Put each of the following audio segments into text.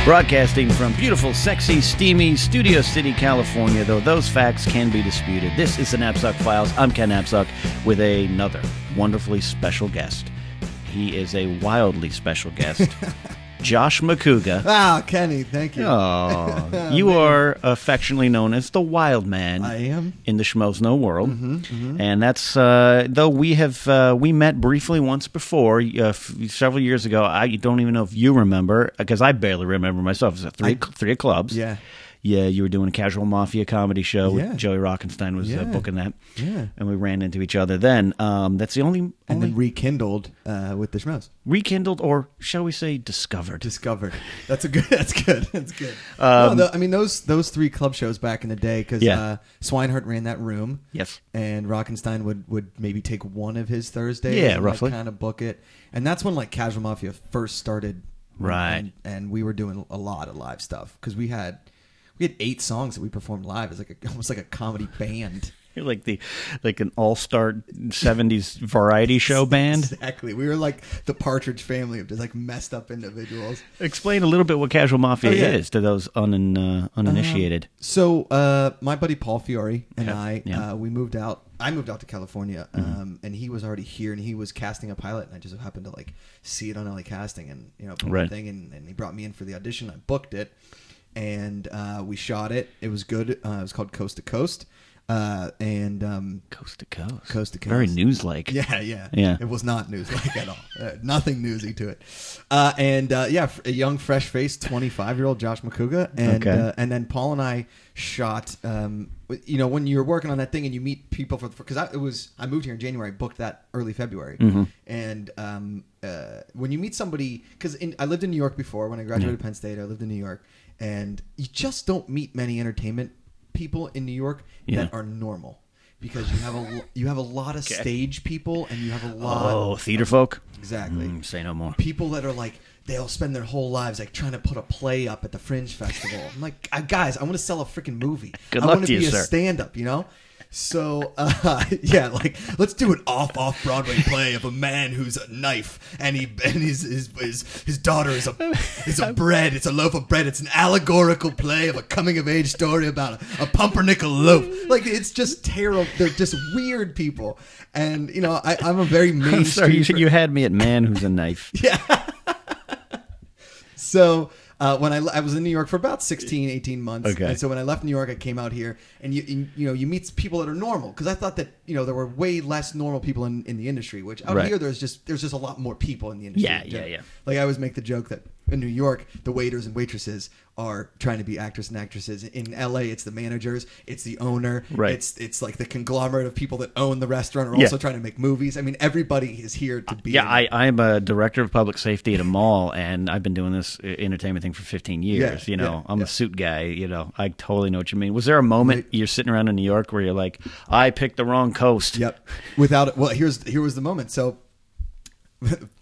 Broadcasting from beautiful, sexy, steamy Studio City, California, though those facts can be disputed. This is the Napzok Files. I'm Ken Napzok with another wonderfully special guest. He is a wildly special guest. Josh Macuga. Ah, Kenny, thank you. Oh, you are affectionately known as the Wildman. I am. In the Schmoes world. And that's, though we met briefly once before, several years ago. I don't even know if you remember, because I barely remember myself. It was three of clubs. Yeah. Yeah, you were doing a Casual Mafia comedy show. Yeah. With Joey Rockenstein was booking that. Yeah. And we ran into each other then. That's the only... And then rekindled with the Schmoes. Rekindled, or shall we say discovered? Discovered. That's good. That's good. I mean, those three club shows back in the day, because Swinehart ran that room. Yes. And Rockenstein would maybe take one of his Thursdays. Yeah, and roughly. kind of book it. And that's when like Casual Mafia first started. Right. And we were doing a lot of live stuff, because we had 8 songs that we performed live as almost like a comedy band. You're like an all-star 70s variety show band. Exactly. We were like the Partridge Family of just like messed up individuals. Explain a little bit what Casual Mafia is to those uninitiated. So my buddy Paul Fiore and we moved out. I moved out to California, and he was already here, and he was casting a pilot, and I just happened to like see it on LA Casting, and thing, and he brought me in for the audition. I booked it, and we shot it. It was good. It was called Coast to Coast. Coast to Coast. Coast to Coast. Very news-like. Yeah. It was not news-like at all. Nothing newsy to it. A young, fresh-faced 25-year-old Josh Macuga. And then Paul and I shot, when you're working on that thing and you meet people because I moved here in January, booked that early February. And when you meet somebody, because I lived in New York before. When I graduated Penn State, I lived in New York. And you just don't meet many entertainment people in New York that are normal, because you have a lot of stage people, and you have a lot theater folk. Exactly. Say no more. People that are like, they'll spend their whole lives like trying to put a play up at the Fringe Festival. I'm like, guys, I want to sell a freaking movie. Good I luck want to to you, be sir. a stand-up, So, let's do an off-Broadway play of a man who's a knife, and his daughter is a bread. It's a loaf of bread. It's an allegorical play of a coming-of-age story about a pumpernickel loaf. Like, it's just terrible. They're just weird people, and I'm a very mainstream. I'm sorry, you had me at man who's a knife. Yeah. So when I was in New York for about 16, 18 months. Okay. And so when I left New York, I came out here, and you meet people that are normal, because I thought that there were way less normal people in the industry, which out here there's just a lot more people in the industry. Yeah. Like I always make the joke that in New York, the waiters and waitresses are trying to be actors and actresses. In LA, it's the managers, it's the owner, right. It's like the conglomerate of people that own the restaurant are also trying to make movies. I mean, everybody is here to be. I'm a director of public safety at a mall, and I've been doing this entertainment thing for 15 years. I'm a suit guy. I totally know what you mean. Was there a moment you're sitting around in New York where you're like, I picked the wrong coast? Yep. Here was the moment. So.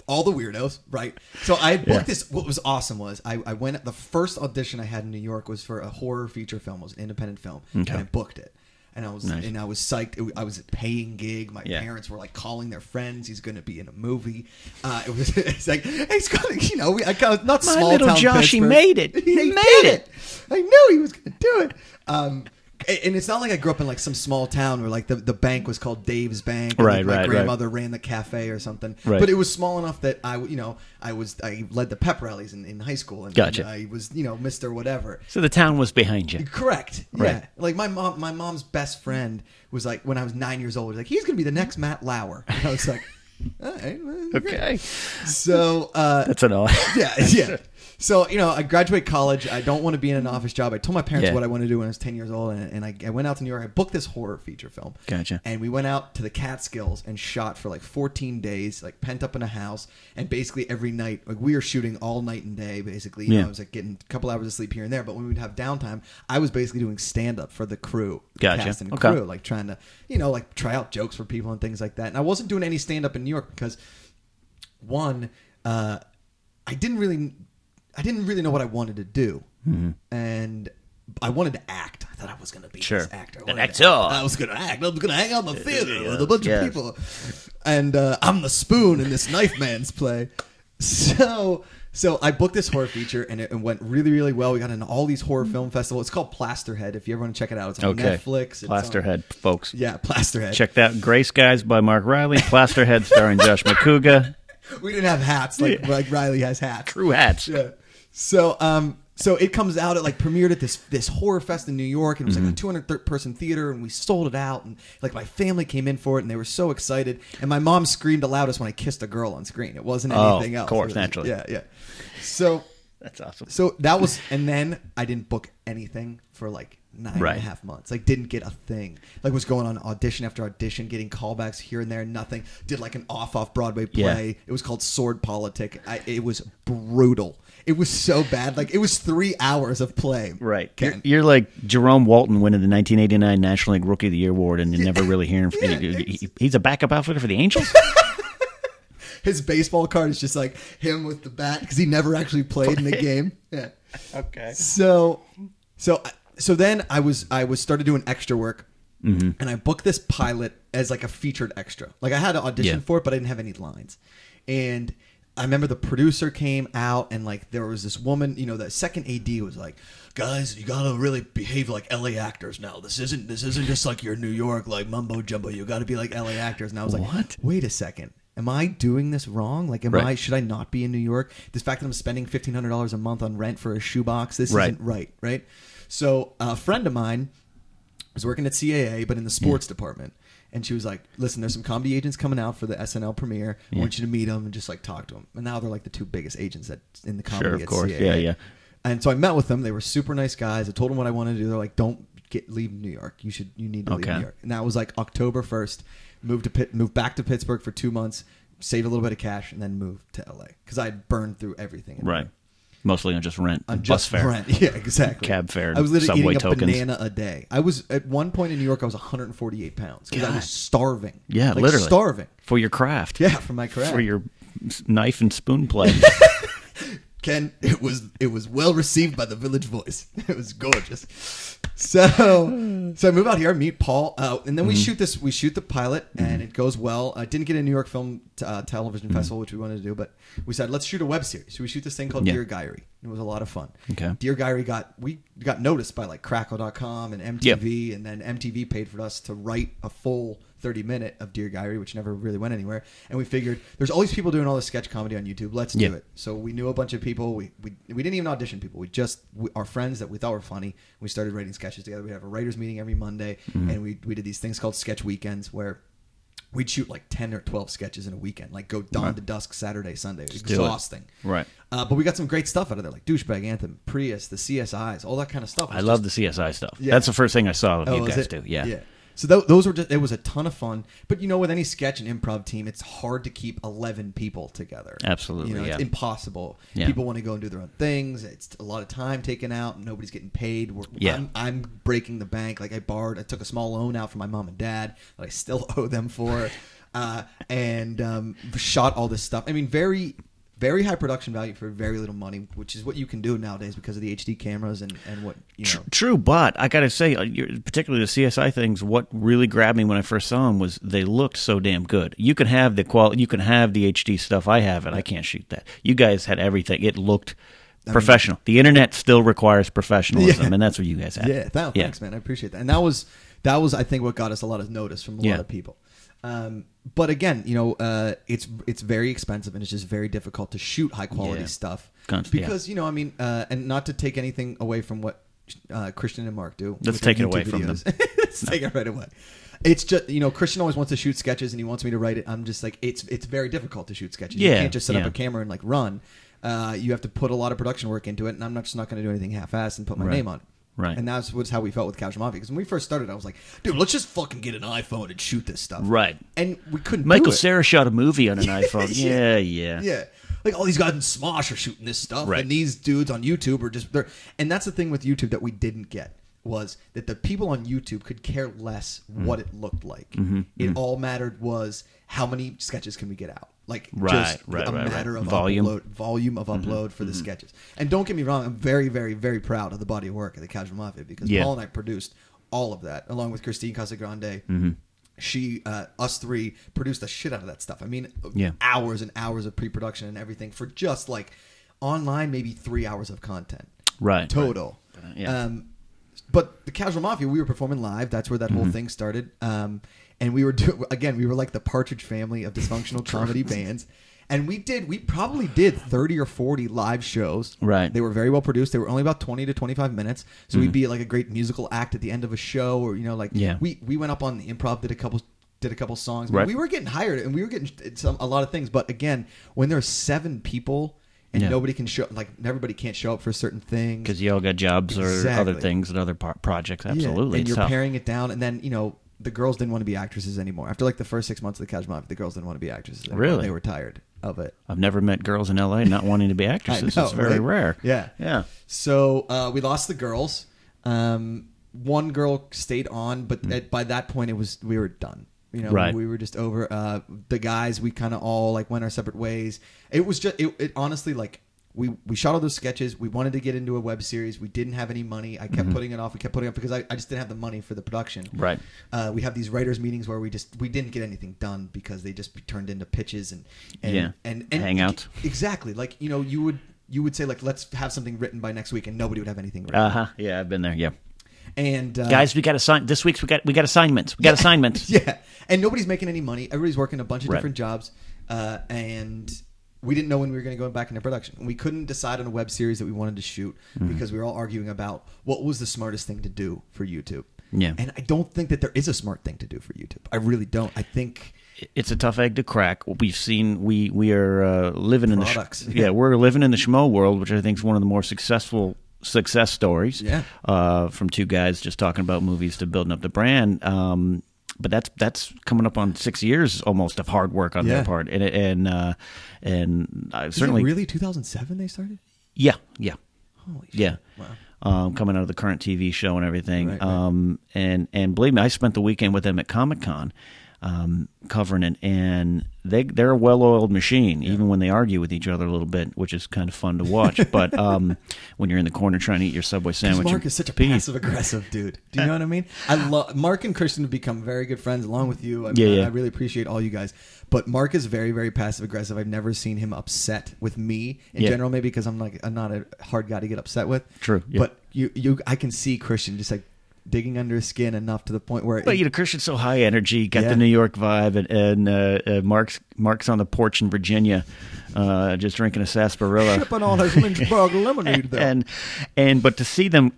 All the weirdos, right? So I booked this. What was awesome was I went. The first audition I had in New York was for a horror feature film. It was an independent film, and I booked it. And I was psyched. I was a paying gig. My parents were like calling their friends. He's going to be in a movie. It's like he's going to, I kind of not my small little town Josh. Pittsburgh. He made it. He made it. I knew he was going to do it. And it's not like I grew up in like some small town where like the bank was called Dave's Bank. And my grandmother ran the cafe or something. Right. But it was small enough that I led the pep rallies in high school, and I was Mr. Whatever. So the town was behind you. Correct. Right. Yeah. Like my mom's best friend was like, when I was 9 years old, was like, he's gonna be the next Matt Lauer. And I was like, all right, okay. So that's an odd. Yeah. So, I graduate college. I don't want to be in an office job. I told my parents what I wanted to do when I was 10 years old, and I went out to New York. I booked this horror feature film. Gotcha. And we went out to the Catskills and shot for like 14 days, like pent up in a house. And basically every night, like we were shooting all night and day, basically. I was like getting a couple hours of sleep here and there. But when we'd have downtime, I was basically doing stand-up for the crew. Gotcha. Cast and crew, like trying to, like try out jokes for people and things like that. And I wasn't doing any stand-up in New York because, one, I didn't really know what I wanted to do, and I wanted to act. I thought I was going to be this actor. An actor. I was going to act. I was going to hang out in the theater with a bunch of people, and I'm the spoon in this knife man's play. So So I booked this horror feature, and it went really, really well. We got into all these horror film festivals. It's called Plasterhead. If you ever want to check it out, it's on Netflix. Plasterhead, folks. Yeah, Plasterhead. Check that. Gray Skies by Mark Riley. Plasterhead starring Josh Macuga. We didn't have hats like Riley has hats. True hats. Yeah. So it comes out, it premiered at this horror fest in New York, and it was like a 200-person theater, and we sold it out, and my family came in for it, and they were so excited, and my mom screamed the loudest when I kissed a girl on screen. It wasn't anything else. Of course, naturally. Yeah. So that's awesome. So that was, and then I didn't book anything for 9.5 months. Didn't get a thing. Was going on audition after audition, getting callbacks here and there, nothing. Did an off Broadway play. Yeah. It was called Sword Politic. It was brutal. It was so bad. It was 3 hours of play. Right. You're like Jerome Walton winning the 1989 National League Rookie of the Year award, and you never really hear him. He's a backup outfitter for the Angels? His baseball card is just him with the bat because he never actually played in the game. Yeah. Okay. So then I was started doing extra work, and I booked this pilot as a featured extra. I had to audition for it, but I didn't have any lines. And I remember the producer came out, and there was this woman, the second AD was like, "Guys, you gotta really behave like LA actors now. This isn't just your New York mumbo jumbo. You gotta be like LA actors." And I was like, "What? Wait a second. Am I doing this wrong? Should I not be in New York? This fact that I'm spending $1,500 a month on rent for a shoebox, this isn't right?" So a friend of mine was working at CAA, but in the sports department. And she was like, "Listen, there's some comedy agents coming out for the SNL premiere. I want you to meet them and just talk to them." And now they're the two biggest agents in the comedy at CAA. Yeah. And so I met with them. They were super nice guys. I told them what I wanted to do. They're like, "Don't leave New York. You need to leave New York." And that was October 1st. Moved back to Pittsburgh for 2 months, saved a little bit of cash, and then moved to LA because I had burned through everything. Right. Mostly on just rent, bus fare. Rent. Yeah, exactly. Cab fare, I was literally subway eating tokens. a banana a day. I was at one point in New York. I was 148 pounds because I was starving. Yeah, literally starving for your craft. Yeah, for my craft. For your knife and spoon play. Ken, it was well received by the Village Voice. It was gorgeous. So I move out here, meet Paul, and then we shoot the pilot, and it goes well. I didn't get a New York Film Television Festival, which we wanted to do, but we said let's shoot a web series. So we shoot this thing called Dear Diary. It was a lot of fun. Okay. Dear Diary got noticed by Crackle.com and MTV, and then MTV paid for us to write a full 30-minute of Dear Diary, which never really went anywhere. And we figured there's all these people doing all this sketch comedy on YouTube. Let's do it. So we knew a bunch of people. We didn't even audition people. Our friends that we thought were funny. We started writing sketches together. We have a writers meeting every Monday, and we did these things called sketch weekends where we'd shoot 10 or 12 sketches in a weekend, go dawn to dusk, Saturday, Sunday. It was exhausting. Right. But we got some great stuff out of there, like Douchebag Anthem, Prius, the CSIs, all that kind of stuff. I love the CSI stuff. Yeah. That's the first thing I saw of you guys do. Yeah. So those were it was a ton of fun. But with any sketch and improv team, it's hard to keep 11 people together. Absolutely, it's impossible. Yeah. People want to go and do their own things. It's a lot of time taken out. Nobody's getting paid. I'm breaking the bank. I took a small loan out for my mom and dad that I still owe them for, and shot all this stuff. I mean, very, very high production value for very little money, which is what you can do nowadays because of the HD cameras and what True, but I got to say, particularly the CSI things, what really grabbed me when I first saw them was they looked so damn good. You can have the quality, you can have the HD stuff I have, and I can't shoot that. You guys had everything. It looked professional. The internet still requires professionalism, and that's what you guys have. Yeah, thanks, man. I appreciate that. And that was I think what got us a lot of notice from a lot of people. But again, it's very expensive, and it's just very difficult to shoot high quality stuff because and not to take anything away from what Christian and Mark do. Let's take it away from them. Let's take it right away. It's just Christian always wants to shoot sketches, and he wants me to write it. I'm just it's very difficult to shoot sketches. You can't just set up a camera and run. You have to put a lot of production work into it, and I'm not going to do anything half-assed and put my name on it. Right. And that's how we felt with Casual Mafia. Because when we first started, I was like, dude, let's just fucking get an iPhone and shoot this stuff. Right. And we couldn't Michael do it. Cera shot a movie on an iPhone. Yeah. All these guys in Smosh are shooting this stuff. Right. And these dudes on YouTube are just... And that's the thing with YouTube that we didn't get, was that the people on YouTube could care less what it looked like. It all mattered was how many sketches can we get out. Matter of volume of upload for the sketches. And don't get me wrong, I'm very, very, very proud of the body of work of the Casual Mafia because Paul and I produced all of that along with Christine Casagrande. She, us three, produced the shit out of that stuff. I mean, hours and hours of pre-production and everything for just online, maybe 3 hours of content. Right. Total. Right. Yeah. But the Casual Mafia, we were performing live. That's where that whole thing started. And we were we were like the Partridge Family of dysfunctional comedy bands. And we probably did 30 or 40 live shows. Right. They were very well produced. They were only about 20 to 25 minutes. So we'd be like a great musical act at the end of a show, or we went up on the improv, did a couple songs. But we were getting hired, and we were getting a lot of things. But again, when there's 7 people and nobody can show, like everybody can't show up for certain things because you all got jobs or other things and other projects. Absolutely. And you're paring it down, and then the girls didn't want to be actresses anymore. After like the first 6 months of the Casual Mafia, the girls didn't want to be actresses anymore. Really? They were tired of it. I've never met girls in LA not wanting to be actresses. I know, it's very rare. Yeah. Yeah. So we lost the girls. One girl stayed on, but by that point we were done. Right. We were just over. The guys, we kind of all like went our separate ways. It was just it honestly, like we shot all those sketches. We wanted to get into a web series. We didn't have any money. I kept putting it off. We kept putting it off because I just didn't have the money for the production. Right. We have these writers meetings where we didn't get anything done because they just turned into pitches and hangouts. Exactly. Like you would say like, let's have something written by next week, and nobody would have anything written. Yeah, I've been there. Yeah. And guys, we got this week's we got assignments. We got assignments. Yeah. And nobody's making any money. Everybody's working a bunch of different jobs, and we didn't know when we were going to go back into production. We couldn't decide on a web series that we wanted to shoot because we were all arguing about what was the smartest thing to do for YouTube. Yeah. And I don't think that there is a smart thing to do for YouTube. I really don't. I think it's a tough egg to crack. We've seen we are living products. in the we're living in the schmo world, which I think is one of the more successful success stories. Yeah. From 2 guys just talking about movies to building up the brand. But that's coming up on 6 years almost of hard work on their part, and I certainly. Is it really 2007 they started? Yeah. Holy shit. Yeah. Wow. Coming out of the current TV show and everything. Right. And believe me, I spent the weekend with them at Comic-Con, covering it, and they're a well-oiled machine, even when they argue with each other a little bit, which is kind of fun to watch. But when you're in the corner trying to eat your Subway sandwich, Mark is such a passive-aggressive dude. Do you know what I mean? Mark and Christian have become very good friends, along with you. I really appreciate all you guys. But Mark is very, very passive-aggressive. I've never seen him upset with me in general, maybe because I'm not a hard guy to get upset with. True. Yeah. But I can see Christian just like digging under his skin enough to the point where... But Christian's so high energy, got the New York vibe, and Mark's on the porch in Virginia, just drinking a sarsaparilla. Sipping on his Lynchburg lemonade there. But to see them...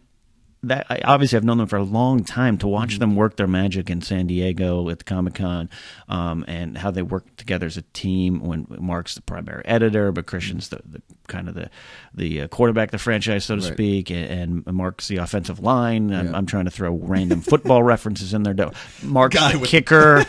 Obviously, I've known them for a long time. To watch them work their magic in San Diego at the Comic-Con, and how they work together as a team. When Mark's the primary editor, but Christian's the kind of the quarterback of the franchise, so to speak, and Mark's the offensive line. I'm trying to throw random football references in there. Mark's the kicker.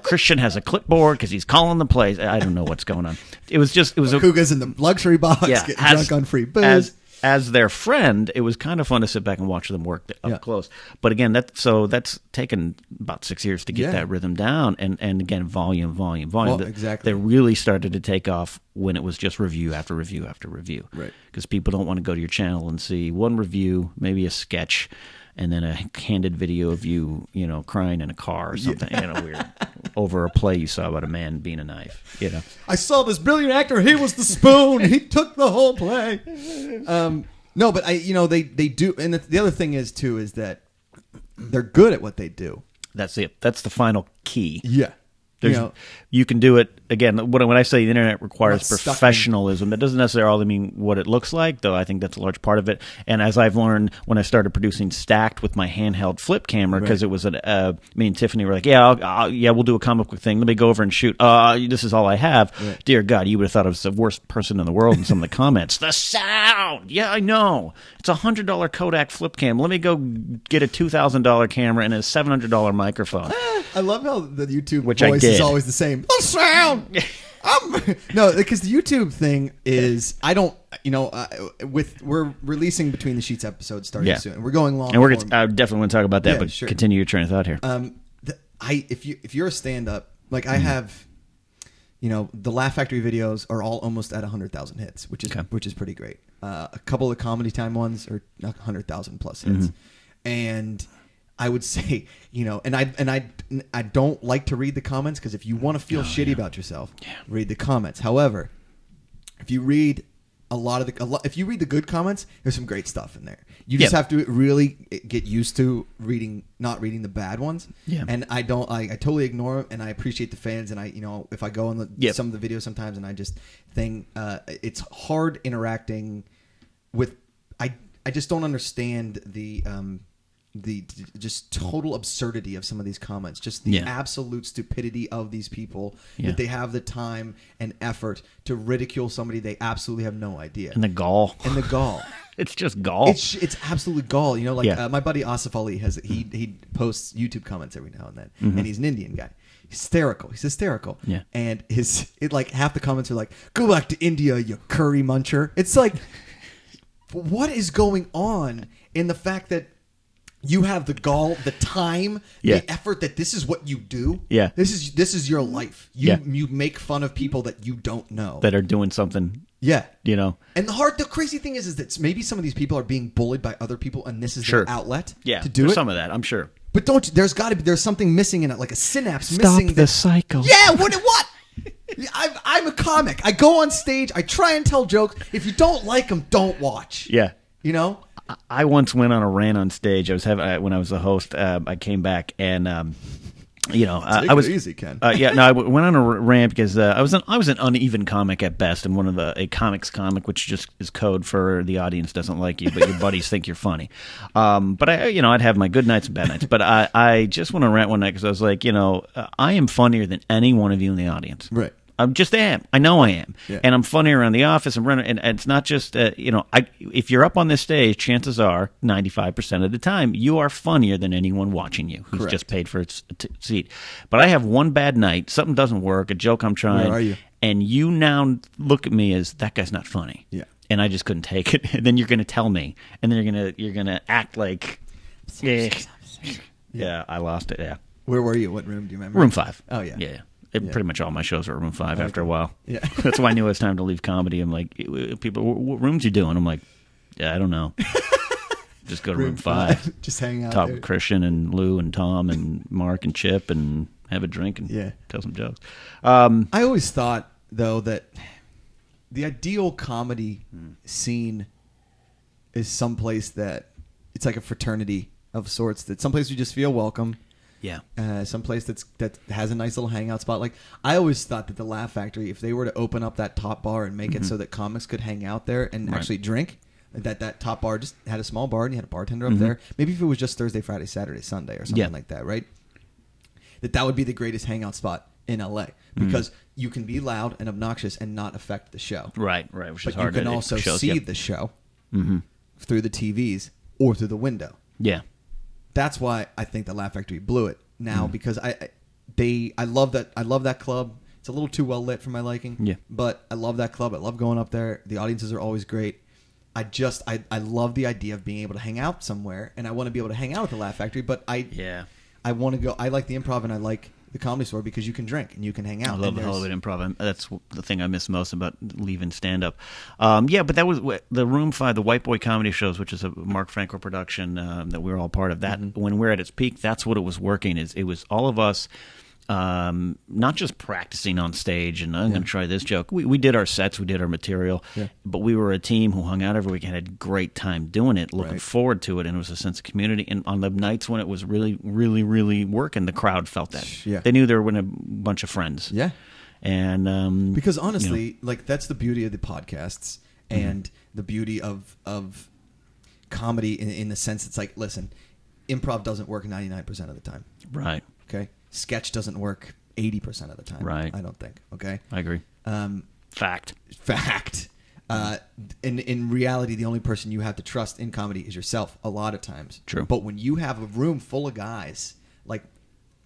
Christian has a clipboard because he's calling the plays. I don't know what's going on. Macuga's in the luxury box, getting drunk on free booze. As their friend, it was kind of fun to sit back and watch them work up close. But again, that's taken about 6 years to get that rhythm down. And again, volume. Well, exactly. They really started to take off when it was just review after review after review. Right. Because people don't want to go to your channel and see one review, maybe a sketch, and then a candid video of you, crying in a car or something, weird, over a play you saw about a man being a knife, I saw this brilliant actor. He was the spoon. He took the whole play. No, but they do. And the other thing is that they're good at what they do. That's it. That's the final key. Yeah. You can do it again. When I say the internet requires professionalism, that doesn't necessarily mean what it looks like, though. I think that's a large part of it. And as I've learned when I started producing Stacked with my handheld flip camera, because it was me and Tiffany were like, we'll do a comic book thing. Let me go over and shoot. This is all I have. Right. Dear God, you would have thought I was the worst person in the world in some of the comments. The sound. Yeah, I know. It's $100 Kodak flip cam. Let me go get a $2,000 camera and a $700 microphone. I love how the YouTube voice is always the same. The sound. No, because the YouTube thing is, I don't, we're releasing Between the Sheets episodes starting soon. We're going long. And I definitely want to talk about that, but continue your train of thought here. If you're a stand-up, like I have, the Laugh Factory videos are all almost at 100,000 hits, which is pretty great. A couple of Comedy Time ones are 100,000 plus hits, and I would say, and I don't like to read the comments, because if you want to feel shitty about yourself, read the comments. However, if you read if you read the good comments, there's some great stuff in there. You just have to really get used to not reading the bad ones. Yeah. And I totally ignore them, and I appreciate the fans. And if I go on some of the videos sometimes, and I just think it's hard interacting with. I just don't understand the just total absurdity of some of these comments, just the absolute stupidity of these people that they have the time and effort to ridicule somebody they absolutely have no idea. And the gall. It's just gall. It's absolutely gall. My buddy Asif Ali he posts YouTube comments every now and then, and he's an Indian guy. He's hysterical. Yeah. And half the comments are like, "Go back to India, you curry muncher." It's like, what is going on in the fact that you have the gall, the time, the effort that this is what you do? Yeah. This is your life. You make fun of people that you don't know. That are doing something. Yeah. And the crazy thing is that maybe some of these people are being bullied by other people, and this is their outlet to do it. Some of that, I'm sure. But there's something missing in it, like a synapse missing. Stop the cycle. Yeah, what? I'm a comic. I go on stage. I try and tell jokes. If you don't like them, don't watch. Yeah. I once went on a rant on stage. When I was a host. I came back and I was easy, Ken. I went on a rant because I was an uneven comic at best, and a comics comic, which just is code for the audience doesn't like you, but your buddies think you're funny. But I'd have my good nights and bad nights. But I just went on a rant one night because I was like, I am funnier than any one of you in the audience. Right. I just am. I know I am. Yeah. And I'm funny around the office. And it's not just, if you're up on this stage, chances are 95% of the time you are funnier than anyone watching you who's just paid for its seat. But I have one bad night. Something doesn't work. A joke I'm trying. Where are you? And you now look at me as that guy's not funny. Yeah. And I just couldn't take it. And then you're going to tell me. And then you're gonna act like, yeah, I lost it. Yeah. Where were you? What room do you remember? Room 5. Oh, yeah. Yeah. Pretty much all my shows are at room 5 after a while. Yeah. That's why I knew it was time to leave comedy. I'm like, people, what rooms you doing? I'm like, yeah, I don't know. Just go to room 5. Just hang out Talk there. with Christian and Lou and Tom and Mark and Chip and have a drink and tell some jokes. I always thought, though, that the ideal comedy scene is someplace that it's like a fraternity of sorts, that someplace you just feel welcome. Yeah. Someplace that has a nice little hangout spot. Like, I always thought that the Laugh Factory, if they were to open up that top bar and make it so that comics could hang out there and actually drink, that top bar just had a small bar and you had a bartender up there. Maybe if it was just Thursday, Friday, Saturday, Sunday or something like that, right? That would be the greatest hangout spot in LA because you can be loud and obnoxious and not affect the show. Right, which is but hard. You can also see the show through the TVs or through the window. Yeah. That's why I think the Laugh Factory blew it now because I love that club. It's a little too well lit for my liking. Yeah. But I love that club. I love going up there. The audiences are always great. I love the idea of being able to hang out somewhere, and I want to be able to hang out at the Laugh Factory. But I want to go. I like the Improv and I like the Comedy Store because you can drink and you can hang out. I love the Hollywood Improv. That's the thing I miss most about leaving stand-up. But that was the Room 5, the White Boy Comedy Shows, which is a Mark Franco production that we were all part of. That when we're at its peak, that's what it was working. It was all of us not just practicing on stage and I'm going to try this joke. We did our sets, we did our material, but we were a team who hung out every week and had a great time doing it, looking forward to it, and it was a sense of community. And on the nights when it was really, really, really working, the crowd felt that. Yeah. They knew they were with a bunch of friends. Yeah. And because honestly, like that's the beauty of the podcasts and the beauty of comedy in the sense it's like, listen, improv doesn't work 99% of the time. Right. Okay. Sketch doesn't work 80% of the time. Right. I don't think. Okay. I agree. Fact. In reality, the only person you have to trust in comedy is yourself a lot of times. True. But when you have a room full of guys, like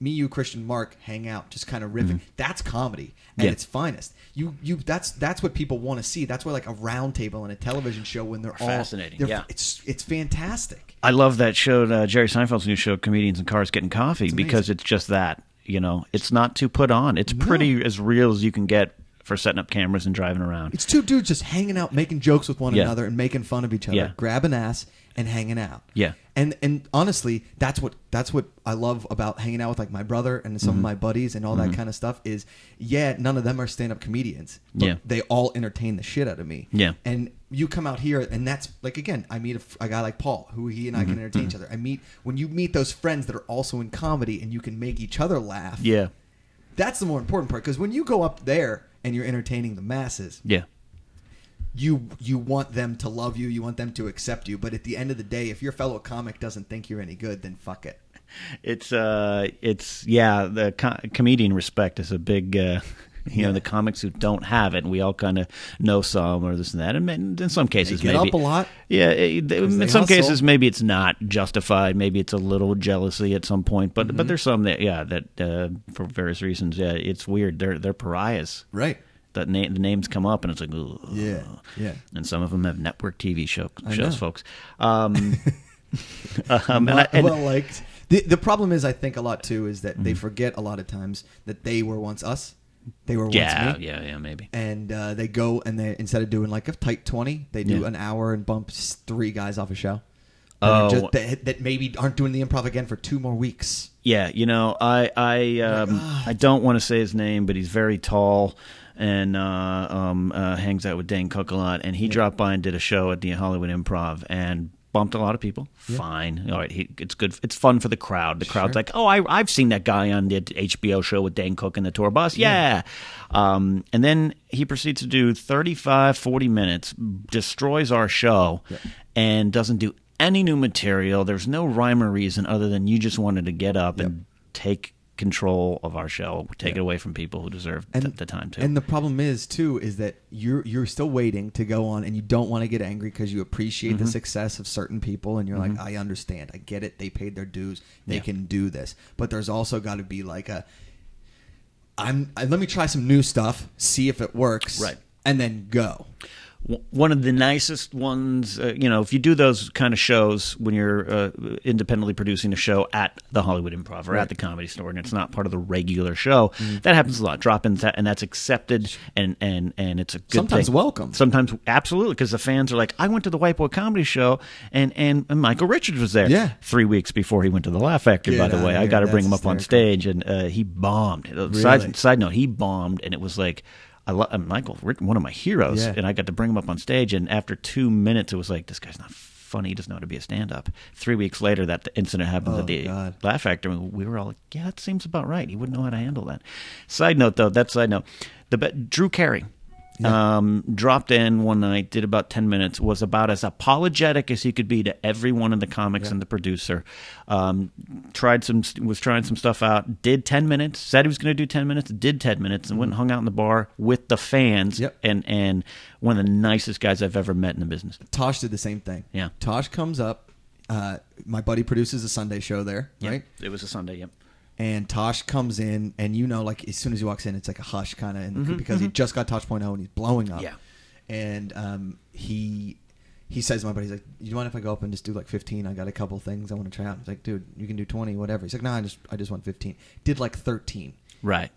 me, you, Christian, Mark, hang out, just kind of riffing, that's comedy at its finest. That's what people want to see. That's why like a round table in a television show when they're fascinating. It's fantastic. I love that show, Jerry Seinfeld's new show, Comedians in Cars Getting Coffee, because it's just that. It's not too put on. It's pretty as real as you can get for setting up cameras and driving around. It's two dudes just hanging out, making jokes with one Yeah. another and making fun of each other, Yeah. grabbing ass and hanging out. Yeah. And honestly, that's what I love about hanging out with like my brother and some of my buddies and all that kind of stuff is, none of them are stand-up comedians, but they all entertain the shit out of me. Yeah. And you come out here and that's like, again, I meet a guy like Paul who he and I can entertain each other. When you meet those friends that are also in comedy and you can make each other laugh. Yeah. That's the more important part, because when you go up there and you're entertaining the masses. Yeah. You want them to love you. You want them to accept you. But at the end of the day, if your fellow comic doesn't think you're any good, then fuck it. The comedian respect is a big, the comics who don't have it, and we all kind of know some or this and that. And in some cases, they get maybe up a lot. Yeah, in some hustle. cases, maybe it's not justified. Maybe it's a little jealousy at some point. But there's some that for various reasons, it's weird. They're pariahs. Right. The names come up and it's like, ugh. Yeah. And some of them have network TV shows, folks. Liked. The problem is, I think a lot too is that they forget a lot of times that they were once us. They were once me. Yeah, maybe. And they go and they, instead of doing like a tight 20, they do an hour and bump 3 guys off a show. That maybe aren't doing the improv again for 2 more weeks. Yeah, I don't want to say his name, but he's very tall and hangs out with Dane Cook a lot. And he dropped by and did a show at the Hollywood Improv and bumped a lot of people. Yeah. Fine. All right. It's good. It's fun for the crowd. The crowd's like, oh, I've seen that guy on the HBO show with Dane Cook and the tour bus. Yeah. And then he proceeds to do 35, 40 minutes, destroys our show, and doesn't do any new material. There's no rhyme or reason other than you just wanted to get up and take control of our show, take it away from people who deserve the time to. And the problem is that you're still waiting to go on, and you don't want to get angry because you appreciate the success of certain people, and you're like, I understand, I get it, they paid their dues, they can do this. But there's also got to be like let me try some new stuff, see if it works, right, and then go. One of the nicest ones, if you do those kind of shows when you're independently producing a show at the Hollywood Improv or at the Comedy Store, and it's not part of the regular show, that happens a lot. Drop-ins, and that's accepted, and it's a good sometimes thing. Welcome. Sometimes, absolutely, because the fans are like, I went to the White Boy Comedy Show, and Michael Richards was there 3 weeks before he went to the Laugh Factory, by the way. I got to bring him up on stage, and he bombed. Really? Side note, he bombed, and it was like, Michael, one of my heroes, and I got to bring him up on stage, and after 2 minutes, it was like, this guy's not funny, he doesn't know how to be a stand-up. 3 weeks later, that incident happened at the Laugh Factory, and we were all like, yeah, that seems about right. He wouldn't know how to handle that. Side note, Drew Carey dropped in one night, did about 10 minutes, was about as apologetic as he could be to every one of the comics and the producer. Was trying some stuff out, did 10 minutes, said he was going to do 10 minutes, did 10 minutes, and went and hung out in the bar with the fans, and one of the nicest guys I've ever met in the business. Tosh did the same thing. Yeah. Tosh comes up. My buddy produces a Sunday show there, right? It was a Sunday, yep. And Tosh comes in, and like as soon as he walks in, it's like a hush kind of, because he just got Tosh.0 and he's blowing up. Yeah. And he says to my buddy, he's like, you mind if I go up and just do like 15? I got a couple things I want to try out. He's like, dude, you can do 20, whatever. He's like, no, I just want 15. Did like 13. Right.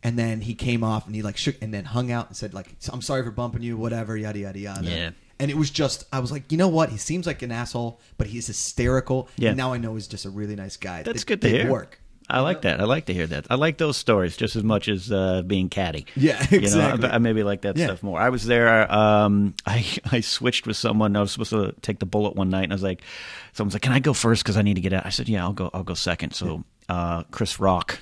And then he came off and he like shook and then hung out and said like, I'm sorry for bumping you, whatever, yada, yada, yada. Yeah. And it was just, I was like, you know what? He seems like an asshole, but he's hysterical. Yeah. And now I know he's just a really nice guy. That's good to hear. Work. I like that. I like to hear that. I like those stories just as much as being catty. Yeah, exactly. I maybe like that stuff more. I was there. I switched with someone. I was supposed to take the bullet one night, and I was like, someone's like, "Can I go first? Because I need to get out." I said, "Yeah, I'll go second." So Chris Rock.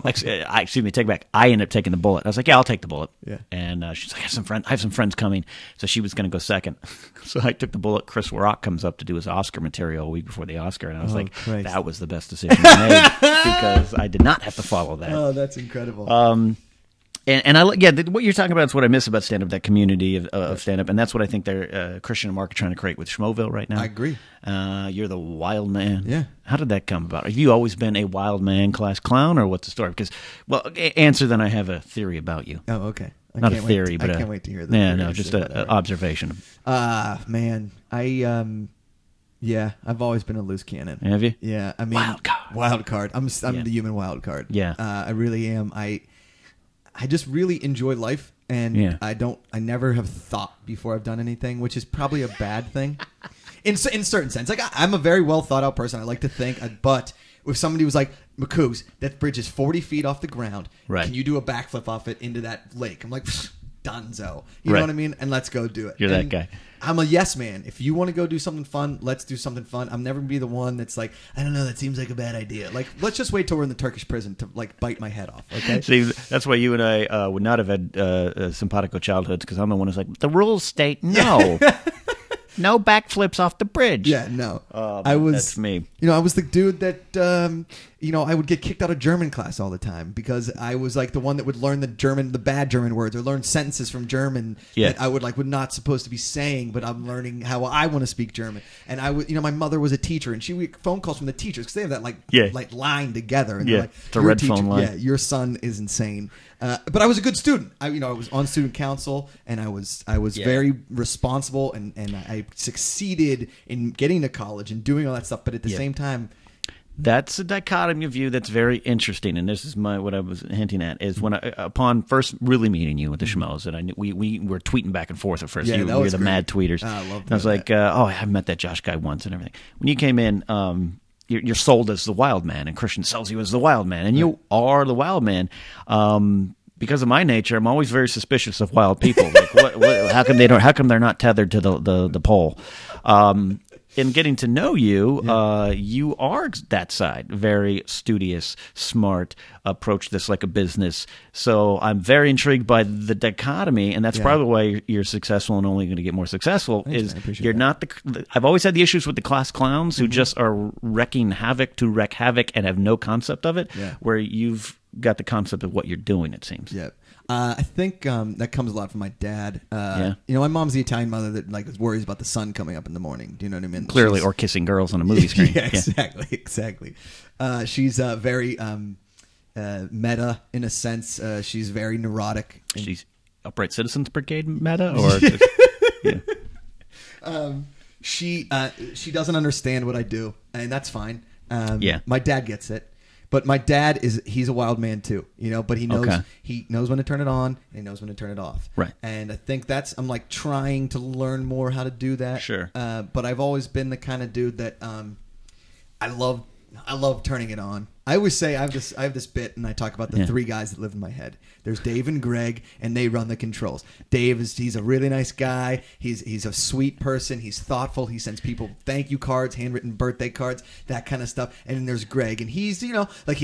Excuse me, take it back. I ended up taking the bullet. I was like, yeah, I'll take the bullet. Yeah. And she's like, I have some friends coming. So she was going to go second. So I took the bullet. Chris Rock comes up to do his Oscar material a week before the Oscar. And I was like, Christ. That was the best decision I made because I did not have to follow that. Oh, that's incredible. And what you're talking about is what I miss about stand-up, that community of stand-up, and that's what I think they're Christian and Mark are trying to create with Schmoville right now. I agree. You're the wild man. Yeah. How did that come about? Have you always been a wild man / clown, or what's the story? Because, answer, then I have a theory about you. Oh, okay. Not a theory, but I can't wait to hear that. Yeah, no, just an observation. Man, I've always been a loose cannon. Have you? Yeah, I mean, wild card. I'm the human wild card. Yeah, I really am. I just really enjoy life. and I never have thought before I've done anything, which is probably a bad thing. In certain sense, like I'm a very well thought out person. I like to think, but if somebody was like, Macuga, that bridge is 40 feet off the ground. Right. Can you do a backflip off it into that lake? I'm like, Dunzo. You know what I mean? And let's go do it. You're that guy. I'm a yes man. If you want to go do something fun, let's do something fun. I'm never going to be the one that's like, I don't know, that seems like a bad idea. Like, let's just wait till we're in the Turkish prison to like bite my head off. Okay. See, that's why you and I would not have had simpatico childhoods, because I'm the one who's like, the rules state no. No backflips off the bridge. Yeah, no. That's me. I was the dude that, I would get kicked out of German class all the time because I was like the one that would learn the bad German words, or learn sentences from German that I would not supposed to be saying, but I'm learning how I want to speak German. And I would, my mother was a teacher, and she would get phone calls from the teachers because they have that like line together. And they're like, it's a red phone line. Yeah, your son is insane. But I was a good student. I was on student council, and I was very responsible, and I succeeded in getting to college and doing all that stuff. But at the same time, that's a dichotomy of you that's very interesting. And this is what I was hinting at is when upon first really meeting you with the Schmoes, and we were tweeting back and forth at first. Yeah, you were the great. mad tweeters. I loved and I was like, I met that Josh guy once and everything. When you came in, you're sold as the Wildman, and Christian sells you as the Wildman, and you are the Wildman. Because of my nature, I'm always very suspicious of wild people. Like, how come they're not tethered to the pole? In getting to know you, you are that side, very studious, smart, approach this like a business. So I'm very intrigued by the dichotomy, and that's probably why you're successful and only going to get more successful. Thanks, You're not I've always had the issues with the class clowns who just are wrecking havoc to wreak havoc and have no concept of it, where you've got the concept of what you're doing, it seems. Yeah. I think that comes a lot from my dad. My mom's the Italian mother that like worries about the sun coming up in the morning. Do you know what I mean? Clearly, or kissing girls on a movie screen. Exactly. She's very meta in a sense. She's very neurotic. She's Upright Citizens Brigade meta, or she doesn't understand what I do, and that's fine. My dad gets it. But my dad he's a wild man too, but he knows when to turn it on and he knows when to turn it off. Right. And I think I'm like trying to learn more how to do that. Sure. But I've always been the kind of dude that I love turning it on. I always say I have this bit, and I talk about the three guys that live in my head. There's Dave and Greg, and they run the controls. Dave he's a really nice guy. He's a sweet person. He's thoughtful. He sends people thank you cards, handwritten birthday cards, that kind of stuff. And then there's Greg, and he's he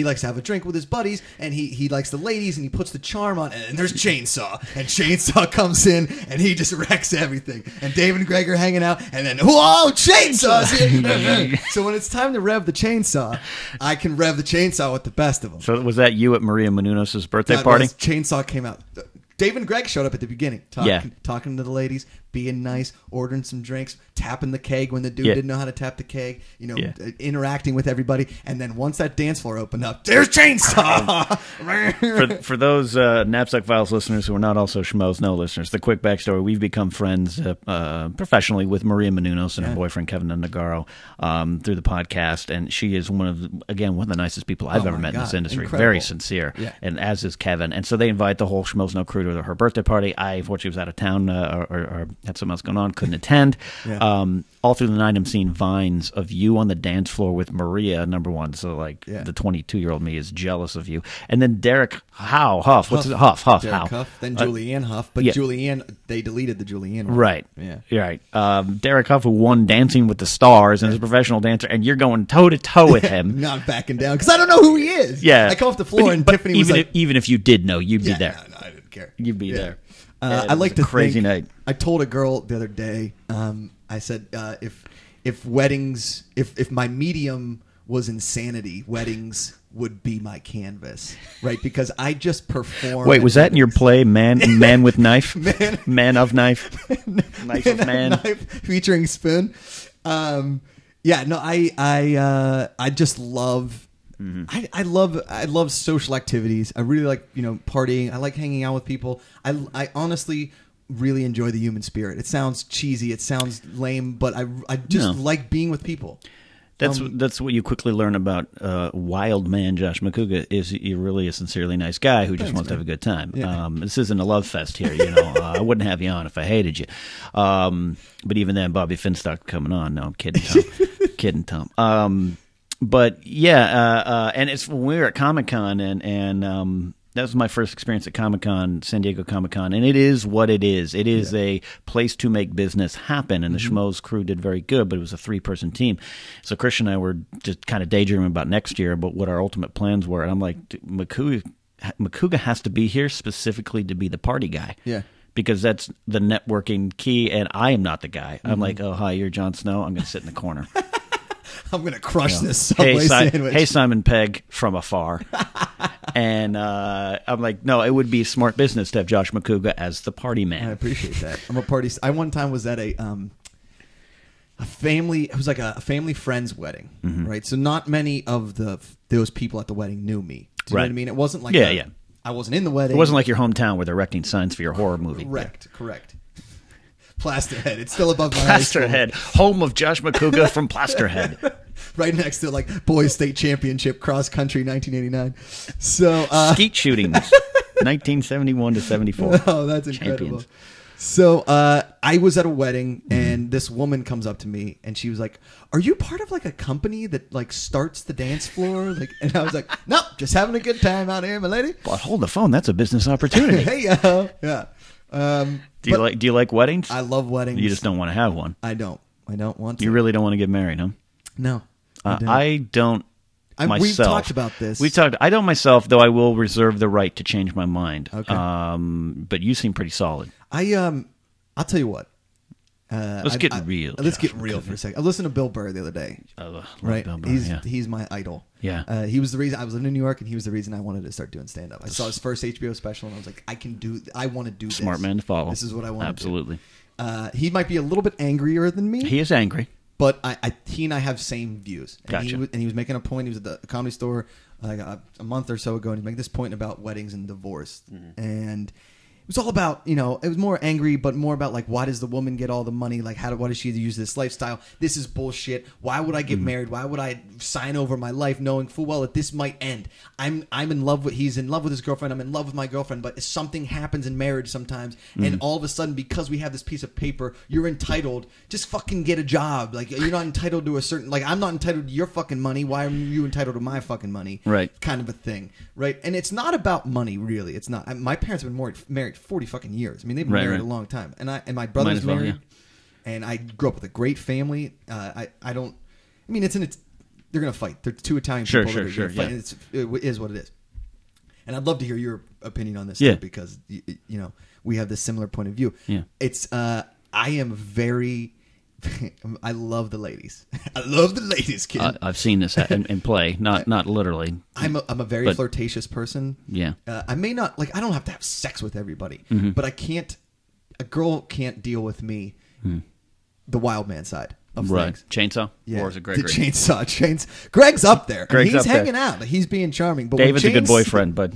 likes to have a drink with his buddies, and he likes the ladies, and he puts the charm on. And there's Chainsaw, and Chainsaw comes in, and he just wrecks everything. And Dave and Greg are hanging out, and then whoa, Chainsaw! So when it's time to rev the chainsaw, I can rev the chainsaw with the best of them. So was that you at Maria Menounos' birthday party? Chainsaw came out. Dave and Greg showed up at the beginning, talking to the ladies, being nice, ordering some drinks, tapping the keg when the dude didn't know how to tap the keg, interacting with everybody. And then once that dance floor opened up, there's Chainsaw! for those Napzok Files listeners who are not also Schmoes No listeners, the quick backstory, we've become friends professionally with Maria Menounos and her boyfriend Kevin Nagaro through the podcast. And she is one of the nicest people I've ever met in this industry. Incredible. Very sincere. Yeah. And as is Kevin. And so they invite the whole Schmoes No crew to her birthday party. I unfortunately was out of town or had something else going on, couldn't attend. All through the night I'm seeing vines of you on the dance floor with Maria, number one. So the 22-year-old me is jealous of you. And then Derek Huff. What's it? Huff. Derek Huff. Then Julianne Huff. But Julianne, they deleted the Julianne one. Right. Yeah. Right. Derek Huff, who won Dancing with the Stars and is a professional dancer, and you're going toe-to-toe with him. Not backing down, because I don't know who he is. Yeah. I come off the floor and Tiffany was like... Even if you did know, you'd be there. No, I didn't care. You'd be there. I like to crazy think, night. I told a girl the other day, I said, if weddings, if my medium was insanity, weddings would be my canvas, right? Because I just perform. Wait, was that in your play, Man with Knife? Man of Knife? Knife of Man? Knife featuring Spoon. I just love... Mm-hmm. I love social activities. I really like partying. I like hanging out with people. I honestly really enjoy the human spirit. It sounds cheesy. It sounds lame, but I just like being with people. That's what you quickly learn about Wildman Josh Macuga is you're really a sincerely nice guy who just wants to have a good time. Yeah. This isn't a love fest here, I wouldn't have you on if I hated you. But even then, Bobby Finstock coming on. No, I'm kidding, Tom. Kidding, Tom. But yeah, and it's when we were at Comic-Con and that was my first experience at Comic-Con, San Diego Comic-Con, and it is what it is. It is a place to make business happen, and the Schmoes crew did very good, but it was a 3-person team. So Christian and I were just kind of daydreaming about next year, about what our ultimate plans were, and I'm like, Macuga has to be here specifically to be the party guy. Yeah. Because that's the networking key, and I am not the guy. I'm like, oh, hi, you're Jon Snow. I'm going to sit in the corner. I'm going to crush this Subway sandwich. Hey, Simon Pegg from afar. And I'm like, no, it would be smart business to have Josh Macuga as the party man. I appreciate that. I'm a party. I one time was at a family. It was like a family friend's wedding, right? So not many of those people at the wedding knew me. Do you know what I mean? It wasn't like I wasn't in the wedding. It wasn't like your hometown where they're erecting signs for your horror movie. Correct. Plasterhead. It's still above my high school. Plasterhead, home of Josh Macuga from Plasterhead. Right next to like boys state championship cross country 1989. So skeet shootings 1971 to 74. Oh, that's incredible. Champions. So I was at a wedding and this woman comes up to me and she was like, "Are you part of like a company that like starts the dance floor?" Like, and I was like, "No, just having a good time out here, my lady." But hold the phone. That's a business opportunity. Hey, yeah. Do you like weddings? I love weddings. You just don't want to have one. I don't want to. You really don't want to get married, huh? No. I don't myself. We've talked about this. I don't myself, though I will reserve the right to change my mind. Okay. But you seem pretty solid. I'll tell you what. Let's get real. Let's get real for a second. I listened to Bill Burr the other day. Right? Bill Burr, He's my idol. Yeah. He was the reason I was living in New York, and he was the reason I wanted to start doing stand-up. I saw his first HBO special, and I was like, I want to do this. Smart man to follow. This is what I want Absolutely. to do. He might be a little bit angrier than me. He is angry. But he and I have same views. And Gotcha. He was making a point. He was at the Comedy Store like a month or so ago, and he made this point about weddings and divorce. And it was all about, it was more angry, but more about like, why does the woman get all the money? Like, why does she use this lifestyle? This is bullshit. Why would I get married? Why would I sign over my life knowing full well that this might end? I'm in love with, he's in love with his girlfriend. I'm in love with my girlfriend, but something happens in marriage sometimes. And all of a sudden, because we have this piece of paper, you're entitled. Just fucking get a job. Like, you're not entitled to a certain, like, I'm not entitled to your fucking money. Why are you entitled to my fucking money? Right. Kind of a thing. Right. And it's not about money, really. It's not. My parents have been married 40 fucking years. I mean, they've been married a long time. And my brother's married. And I grew up with a great family. They're going to fight. They're two Italian people. Sure. Fight, and it is what it is. And I'd love to hear your opinion on this too, because we have this similar point of view. Yeah. It's I am very I love the ladies. I love the ladies, kid. I've seen this in play, not literally. I'm a very flirtatious person. Yeah. I may not I don't have to have sex with everybody, but a girl can't deal with me, the wild man side of things. Chainsaw? Yeah. Or is it Gregory? The chainsaw. Greg's up there. He's hanging out. He's being charming. But David's a good boyfriend, but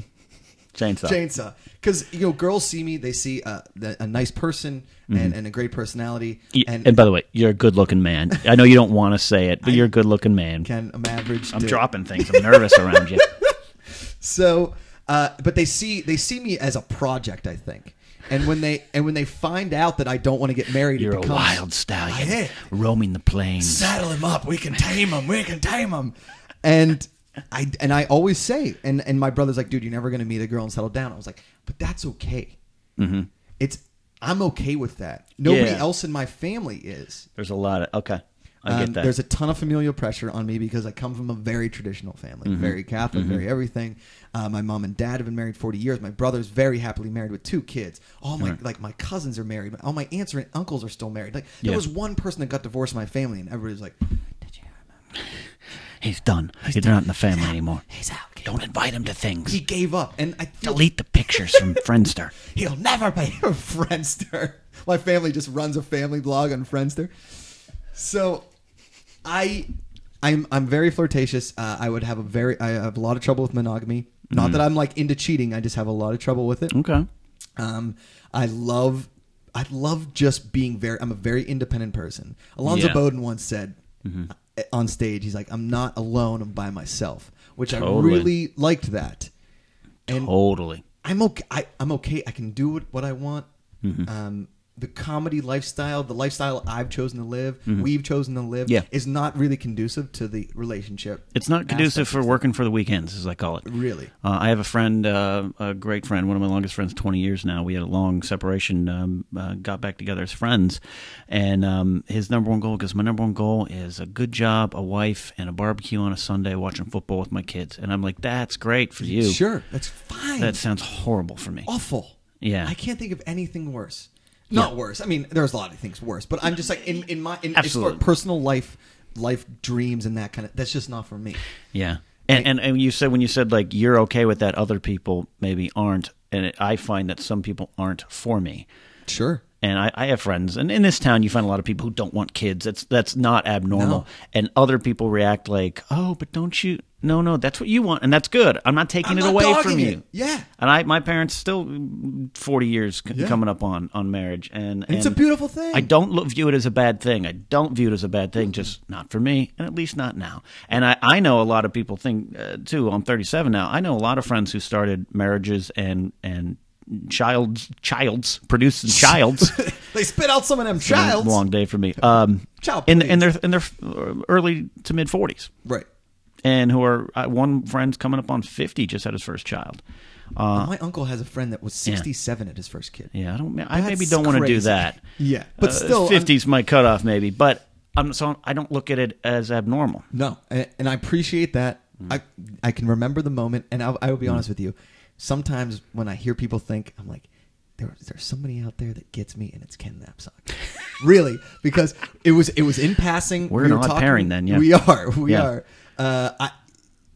Chainsaw. Because girls see me, they see a nice person and a great personality. And by the way, you're a good-looking man. I know you don't want to say it, but you're a good-looking man. I'm average. I'm dropping things. I'm nervous around you. So, but they see me as a project, I think. And when they find out that I don't want to get married, you're a wild stallion roaming the plains. Saddle him up. We can tame him. We can tame him. And I always say, and my brother's like, dude, you're never going to meet a girl and settle down. I was like, but that's okay. I'm okay with that. Nobody else in my family is. There's a lot of I get that. There's a ton of familial pressure on me because I come from a very traditional family, very Catholic, very everything. My mom and dad have been married 40 years. My brother's very happily married with 2 kids. All my my cousins are married. All my aunts and uncles are still married. There was one person that got divorced in my family, and everybody's like, "Did you remember?" He's done. He's not in the family anymore. He's out. Don't invite him to things. He gave up, and I delete the pictures from Friendster. He'll never be a Friendster. My family just runs a family blog on Friendster. So, I'm very flirtatious. I have a lot of trouble with monogamy. Not that I'm into cheating. I just have a lot of trouble with it. Okay. I love just being I'm a very independent person. Alonzo Bowden once said, on stage. He's like, I'm not alone. I'm by myself, which I Totally. really liked that. And Totally. I'm okay. I'm okay. I can do what I want. Mm-hmm. The comedy lifestyle, the lifestyle I've chosen to live, Mm-hmm. we've chosen to live, Yeah. is not really conducive to the relationship. It's not conducive for working for the weekends, as I call it. Really? I have a friend, a great friend, one of my longest friends, 20 years now. We had a long separation, got back together as friends. And his number one goal, because my number one goal is a good job, a wife, and a barbecue on a Sunday watching football with my kids. And I'm like, that's great for you. Sure, that's fine. That sounds horrible for me. Awful. Yeah. I can't think of anything worse. Not worse. I mean, there's a lot of things worse, but I'm just like in as far as personal life dreams and that kind of. That's just not for me. Yeah. And you said when you said like you're okay with that, other people maybe aren't, and I find that some people aren't for me. Sure. And I have friends, and in this town you find a lot of people who don't want kids. That's not abnormal. No. And other people react like, oh, but don't you? No, that's what you want, and that's good. I'm not taking it away from you. Yeah. And my parents still 40 years coming up on marriage, and it's a beautiful thing. I don't view it as a bad thing. I don't view it as a bad thing, just not for me, and at least not now. And I know a lot of people think too. I'm 37 now. I know a lot of friends who started marriages and childs producing childs. They spit out some of them childs. Long day for me. Child, in their early to mid 40s, right? And who are one friend's coming up on 50, just had his first child. My uncle has a friend that was 67 at his first kid. Yeah, I maybe don't want to do that. Yeah, but still, 50's my cutoff maybe. But I don't look at it as abnormal. No, and I appreciate that. I can remember the moment, and I will be honest with you. Sometimes when I hear people think, I'm like, there's somebody out there that gets me, and it's Ken Napzok. Really, because it was in passing. We're an odd pairing then. Yeah, we are.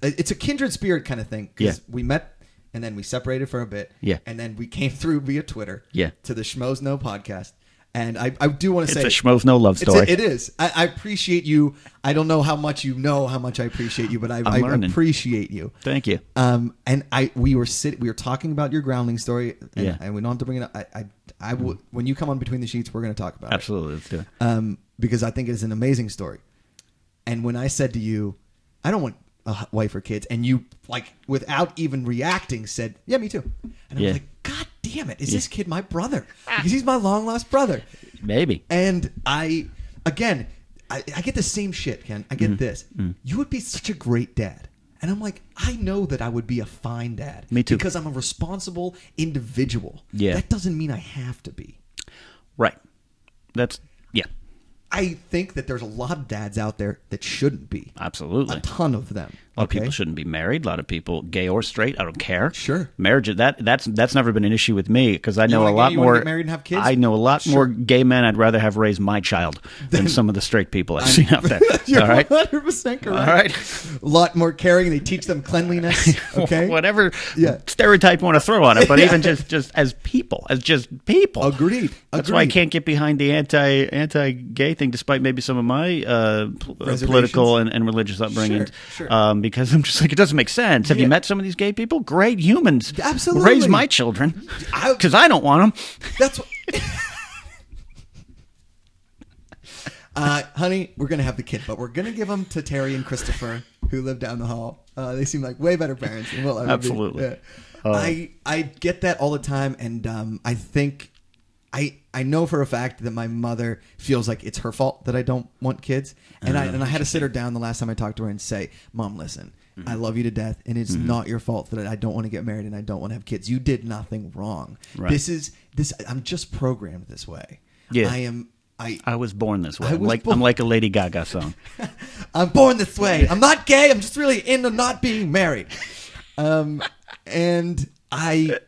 It's a kindred spirit kind of thing. Because we met, and then we separated for a bit. Yeah, and then we came through via Twitter. Yeah. To the Schmoes No podcast. And I do want to say... It's a Schmoes No love story. It is. I appreciate you. I don't know how much you know how much I appreciate you, but I appreciate you. Thank you. And we were talking about your grounding story, and we don't have to bring it up. When you come on Between the Sheets, we're going to talk about Absolutely. it. Let's do it. Because I think it's an amazing story. And when I said to you, I don't want a wife or kids, and you, like, without even reacting, said, yeah, me too. And I was like, God damn it, is this kid my brother? Because he's my long lost brother. Maybe. And I get the same shit, Ken. I get this. You would be such a great dad. And I'm like, I know that I would be a fine dad. Me too. Because I'm a responsible individual. Yeah. That doesn't mean I have to be. Right. I think that there's a lot of dads out there that shouldn't be. Absolutely. A ton of them. A lot of people shouldn't be married. A lot of people, gay or straight, I don't care. Sure. Marriage, that's never been an issue with me because I know a lot more. Get married and have kids? I know a lot more gay men I'd rather have raise my child than some of the straight people I've seen out there. You're all right? 100% correct. All right. A lot more caring. They teach them cleanliness. Okay. Whatever stereotype you want to throw on it, but even just as people, Agreed. That's why I can't get behind the anti-gay thing, despite maybe some of my political and religious upbringings. Sure. Because I'm just like, it doesn't make sense. Have you met some of these gay people? Great humans. Absolutely. Raise my children because I don't want them. That's what... honey, we're going to have the kid, but we're going to give them to Terry and Christopher, who live down the hall. They seem like way better parents than we'll ever Absolutely. be. Yeah. I get that all the time, and I think... I know for a fact that my mother feels like it's her fault that I don't want kids. And I had to sit her down the last time I talked to her and say, Mom, listen, I love you to death, and it's not your fault that I don't want to get married and I don't want to have kids. You did nothing wrong. Right. I'm just programmed this way. Yeah. I was born this way. I'm like a Lady Gaga song. I'm born this way. I'm not gay. I'm just really into not being married. And I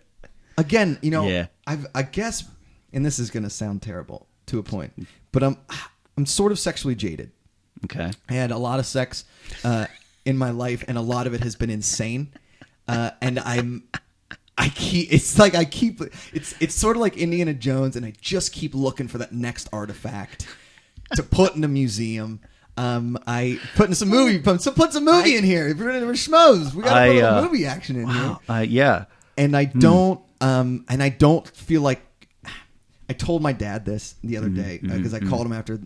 guess, and this is going to sound terrible to a point, but I'm sort of sexually jaded. Okay. I had a lot of sex in my life, and a lot of it has been insane. And it's sort of like Indiana Jones, and I just keep looking for that next artifact to put in a museum. I put some movie in here. If we're schmoes, we got to put a little movie action in here. Yeah. And I don't feel like... I told my dad this the other day because I called him after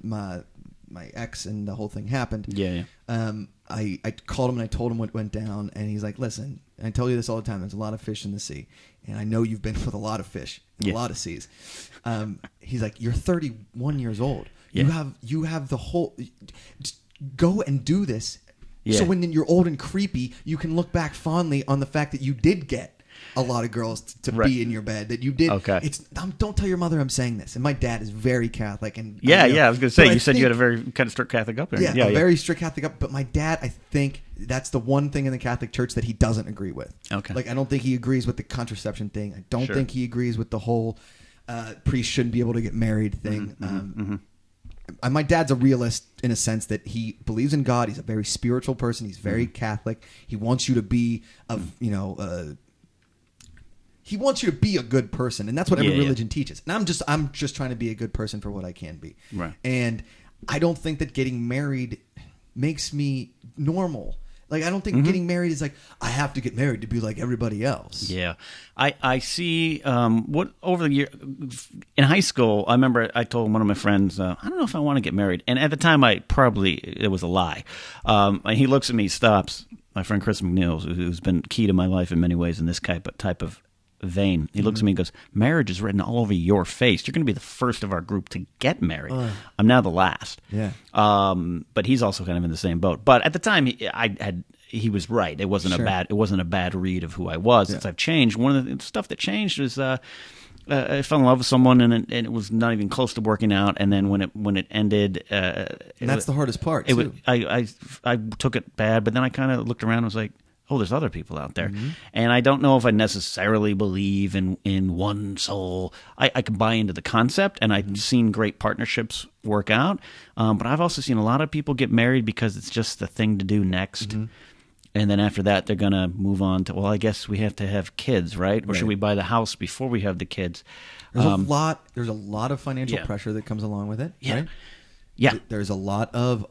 my ex and the whole thing happened. Yeah. I called him and I told him what went down, and he's like, listen, and I tell you this all the time, there's a lot of fish in the sea, and I know you've been with a lot of fish, a lot of seas. He's like, you're 31 years old. Yeah. You have the whole, just go and do this. Yeah. So when you're old and creepy, you can look back fondly on the fact that you did get a lot of girls to be in your bed, that you did. Okay. Don't tell your mother I'm saying this. And my dad is very Catholic. And I was going to say, you said you had a very kind of strict Catholic upbringing. Yeah, very strict Catholic up. But my dad, I think that's the one thing in the Catholic Church that he doesn't agree with. Okay. Like, I don't think he agrees with the contraception thing. I don't think he agrees with the whole priest shouldn't be able to get married thing. My dad's a realist in a sense that he believes in God. He's a very spiritual person. He's very Catholic. He wants you to be he wants you to be a good person, and that's what every religion teaches. And I'm just trying to be a good person for what I can be. Right. And I don't think that getting married makes me normal. Like, I don't think getting married is like, I have to get married to be like everybody else. Yeah. I see what over the year in high school, I remember I told one of my friends, I don't know if I want to get married. And at the time, it was a lie. And he looks at me, stops, my friend Chris McNeil, who's been key to my life in many ways in this type of vein. He looks at me and goes, marriage is written all over your face. You're going to be the first of our group to get married. I'm now the last. Yeah. But he's also kind of in the same boat. But at the time, he was right. It wasn't a bad read of who I was. Since I've changed, one of the stuff that changed was I fell in love with someone and it was not even close to working out. And then when it ended, and that's the hardest part. Too. I took it bad, but then I kind of looked around and was like, oh, there's other people out there. And I don't know if I necessarily believe in one soul. I can buy into the concept, and I've seen great partnerships work out. But I've also seen a lot of people get married because it's just the thing to do next. And then after that, they're going to move on to, well, I guess we have to have kids, right? Or should we buy the house before we have the kids? There's a lot of financial pressure that comes along with it, right? Yeah. There's a lot of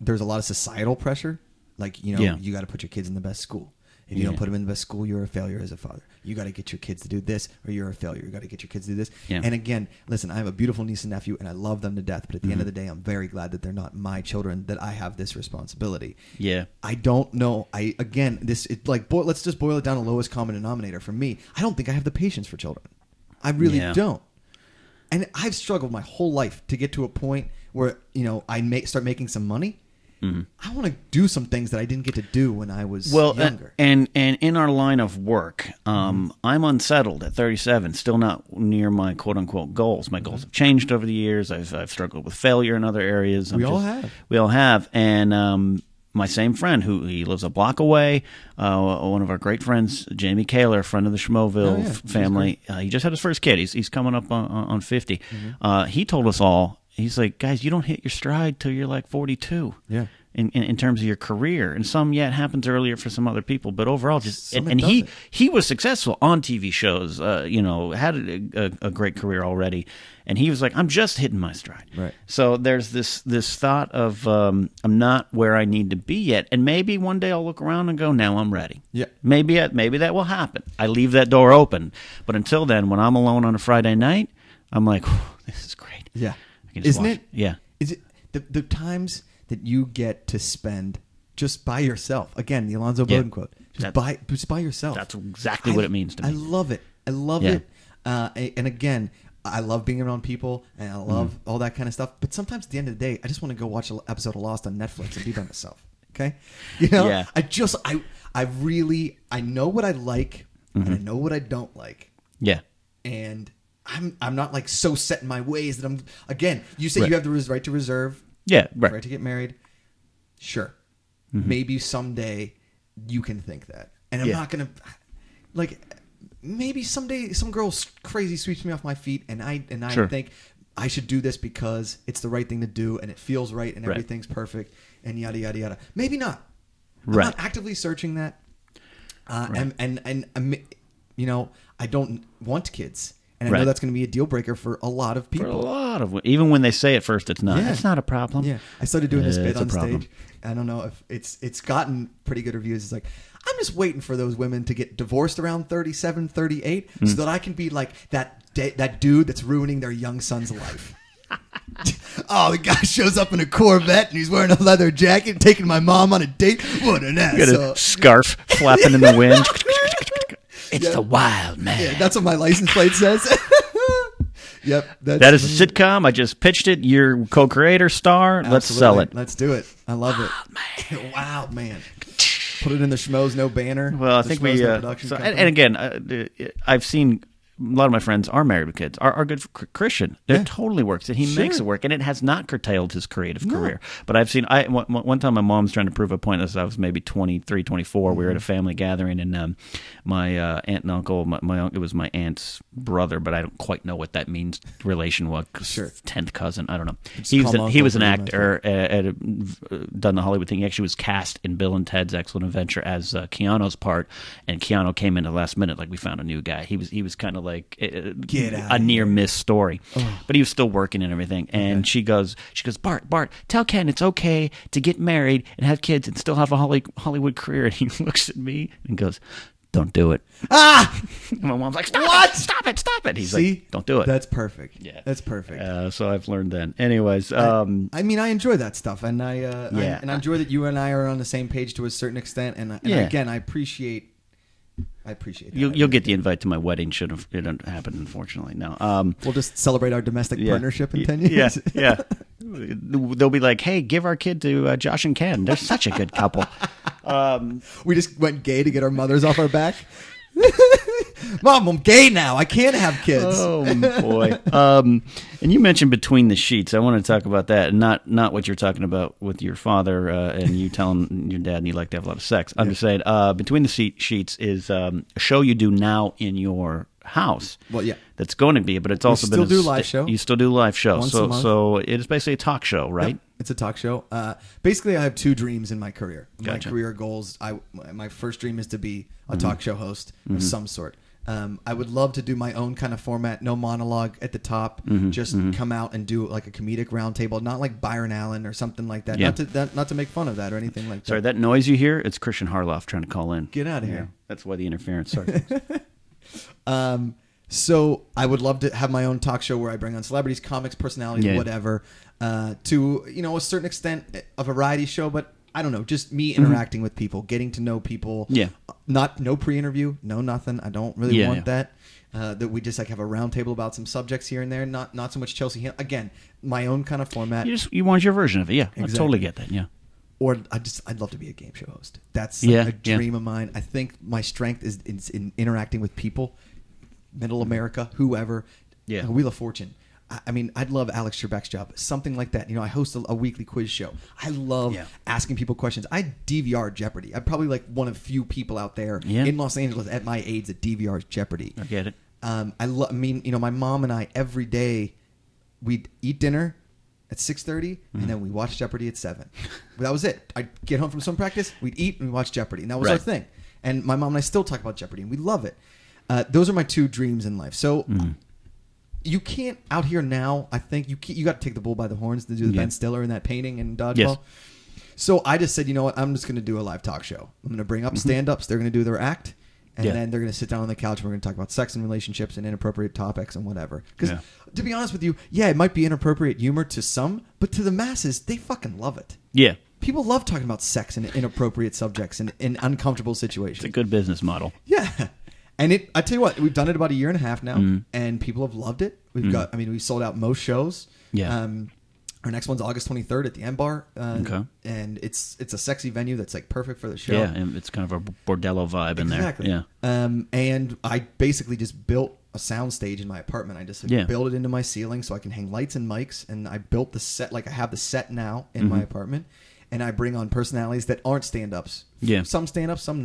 societal pressure. Like, you got to put your kids in the best school. If you don't put them in the best school, you're a failure as a father. You got to get your kids to do this, or you're a failure. You got to get your kids to do this. Yeah. And again, listen, I have a beautiful niece and nephew, and I love them to death. But at the end of the day, I'm very glad that they're not my children. That I have this responsibility. Yeah. I don't know. Let's just boil it down to lowest common denominator. For me, I don't think I have the patience for children. I really don't. And I've struggled my whole life to get to a point where I start making some money. I want to do some things that I didn't get to do when I was younger. And in our line of work, I'm unsettled at 37, still not near my quote-unquote goals. My goals have changed over the years. I've struggled with failure in other areas. We all have. And my same friend, he lives a block away, one of our great friends, Jamie Kaler, friend of the Schmoville family, he just had his first kid. He's coming up on 50. He told us all, he's like, guys, you don't hit your stride till you're like 42. Yeah. In terms of your career, and some it happens earlier for some other people, but overall, he was successful on TV shows. Had a great career already, and he was like, I'm just hitting my stride. Right. So there's this thought of I'm not where I need to be yet, and maybe one day I'll look around and go, now I'm ready. Yeah. Maybe that will happen. I leave that door open, but until then, when I'm alone on a Friday night, I'm like, this is great. Yeah. Isn't it? Yeah. Is it the times that you get to spend just by yourself? Again, the Alonzo Bowden quote. Just by yourself. That's exactly what it means to me. I love it. I love it. And again, I love being around people, and I love all that kind of stuff. But sometimes at the end of the day, I just want to go watch an episode of Lost on Netflix and be by myself. Okay? Yeah. I know what I like, and I know what I don't like. Yeah. And I'm not like so set in my ways that I'm. Again, you say you have the right to reserve. Yeah, right. Right to get married. Sure. Maybe someday you can think that, and I'm not gonna maybe someday some girl crazy sweeps me off my feet, and I think I should do this because it's the right thing to do, and it feels right, and everything's perfect, and yada yada yada. Maybe not. I'm not actively searching that, and I don't want kids. And I know that's going to be a deal breaker for a lot of people. Even when they say at first it's not. Yeah. It's not a problem. Yeah. I started doing this bit on stage. I don't know if it's gotten pretty good reviews. It's like, I'm just waiting for those women to get divorced around 37, 38 so that I can be like that dude that's ruining their young son's life. Oh, the guy shows up in a Corvette and he's wearing a leather jacket, taking my mom on a date. What an asshole. Got a scarf flapping in the wind. It's the Wildman. Yeah, that's what my license plate says. Yep. That is a sitcom. I just pitched it. You're co-creator, star. Absolutely. Let's sell it. Let's do it. I love it. Wildman. Put it in the Schmoes No banner. Well, I think we. And again, I've seen a lot of my friends are married with kids, are good for Christian. It totally works, and he makes it work, and it has not curtailed his creative career. But I've seen, one time my mom's trying to prove a point. I was maybe 23, 24. We were at a family gathering, and my aunt and uncle, it was my aunt's brother, but I don't quite know what that means, relation was, 10th cousin, I don't know. He was an actor, done the Hollywood thing. He actually was cast in Bill and Ted's Excellent Adventure as Keanu's part, and Keanu came in the last minute, like we found a new guy. He was kind of like a near miss story, but he was still working and everything. And she goes, Bart, tell Ken it's okay to get married and have kids and still have a Hollywood career. And he looks at me and goes, don't do it. And my mom's like, stop it. He's like, don't do it. That's perfect. Yeah, that's perfect. So I've learned then. Anyways, I mean, I enjoy that stuff, and I enjoy that you and I are on the same page to a certain extent. And again, I appreciate that. You'll get the invite to my wedding. It didn't happen, unfortunately. No. We'll just celebrate our domestic partnership in 10 years. Yeah. They'll be like, hey, give our kid to Josh and Ken. They're such a good couple. We just went gay to get our mothers off our back. Mom, I'm gay now. I can't have kids. Oh, boy. And you mentioned Between the Sheets. I want to talk about that, and not what you're talking about with your father and you telling your dad you like to have a lot of sex. I'm just saying Between the Sheets is a show you do now in your house. Well, yeah. That's going to be, but it's also been do live show. You still do live show. Once a month. So it is basically a talk show, right? Yep, it's a talk show. Basically, I have two dreams in my career. Gotcha. My career goals, my first dream is to be a talk show host of some sort. I would love to do my own kind of format, no monologue at the top, just come out and do like a comedic roundtable, not like Byron Allen or something like that. Yeah. Not to make fun of that or anything like that. Sorry, that noise you hear, it's Christian Harloff trying to call in. Get out of here. That's why the interference. Sorry. So I would love to have my own talk show where I bring on celebrities, comics, personalities, whatever, to a certain extent a variety show, but I don't know, just me interacting with people, getting to know people. Yeah. No pre-interview, no nothing. I don't really want that. That we just like have a round table about some subjects here and there. Not so much Chelsea Hill. Again, my own kind of format. You want your version of it, yeah. Exactly. I totally get that, yeah. Or I'd love to be a game show host. That's a dream of mine. I think my strength is in interacting with people, Middle America, whoever. Yeah. Wheel of Fortune. I mean, I'd love Alex Trebek's job. Something like that. I host a weekly quiz show. I love asking people questions. I DVR Jeopardy. I'm probably like one of few people out there in Los Angeles at my age that DVRs Jeopardy. I get it. My mom and I, every day, we'd eat dinner at 6:30, and then we watch Jeopardy at 7. That was it. I'd get home from swim practice, we'd eat, and we'd watch Jeopardy. And that was our thing. And my mom and I still talk about Jeopardy, and we love it. Those are my two dreams in life. So you can't, out here now, I think, you got to take the bull by the horns to do the Ben Stiller and that painting and dodgeball. Yes. So I just said, you know what, I'm just going to do a live talk show. I'm going to bring up stand-ups. They're going to do their act. And then they're going to sit down on the couch and we're going to talk about sex and relationships and inappropriate topics and whatever. Because to be honest with you, it might be inappropriate humor to some, but to the masses, they fucking love it. Yeah. People love talking about sex and inappropriate subjects and in uncomfortable situations. It's a good business model. Yeah. And I tell you what, we've done it about a year and a half now, and people have loved it. We sold out most shows. Yeah. Our next one's August 23rd at the M Bar. And it's a sexy venue that's like perfect for the show. Yeah, and it's kind of a bordello vibe in there. Exactly. Yeah. And I basically just built a sound stage in my apartment. I just built it into my ceiling so I can hang lights and mics, and I built the set, like I have the set now in my apartment, and I bring on personalities that aren't stand-ups. Yeah. Some stand-ups, some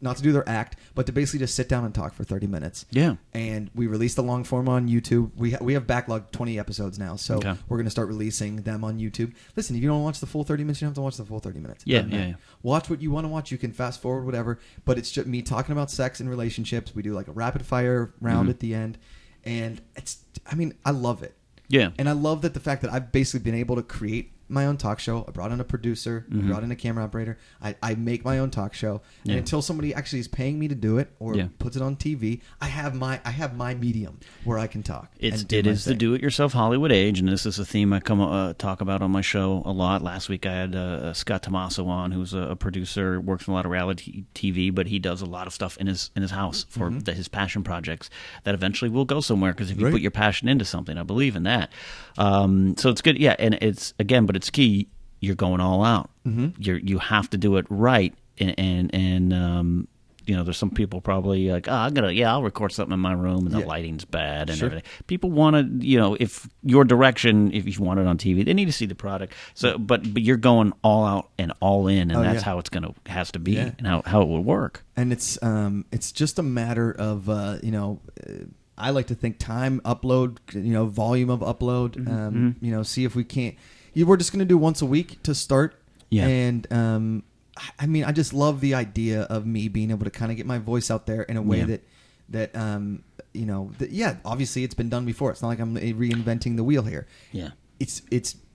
not to do their act, but to basically just sit down and talk for 30 minutes. Yeah. And we released the long form on YouTube. We have backlogged 20 episodes now, so we're going to start releasing them on YouTube. Listen, if you don't watch the full 30 minutes, you don't have to watch the full 30 minutes. Yeah. Watch what you want to watch. You can fast forward, whatever. But it's just me talking about sex and relationships. We do like a rapid fire round at the end. And I love it. Yeah. And I love that the fact that I've basically been able to create my own talk show. I brought in a producer. I brought in a camera operator. I make my own talk show. And until somebody actually is paying me to do it or puts it on TV, I have my medium where I can talk. It is the do-it-yourself Hollywood age, and this is a theme I talk about on my show a lot. Last week I had Scott Tommaso on, who's a producer, works in a lot of reality TV, but he does a lot of stuff in his house for his passion projects that eventually will go somewhere, because if you put your passion into something, I believe in that. So it's good, and it's but it's key. You're going all out. You have to do it right, and there's some people probably like, I'll record something in my room and the lighting's bad and everything. People want to, if your direction, if you want it on TV, they need to see the product. So, but you're going all out and all in, and that's how it's has to be, and how it will work. And it's just a matter of I like to think time, upload, volume of upload. See if we can't. We're just going to do once a week to start, and I just love the idea of me being able to kind of get my voice out there in a way that obviously it's been done before. It's not like I'm reinventing the wheel here. Yeah,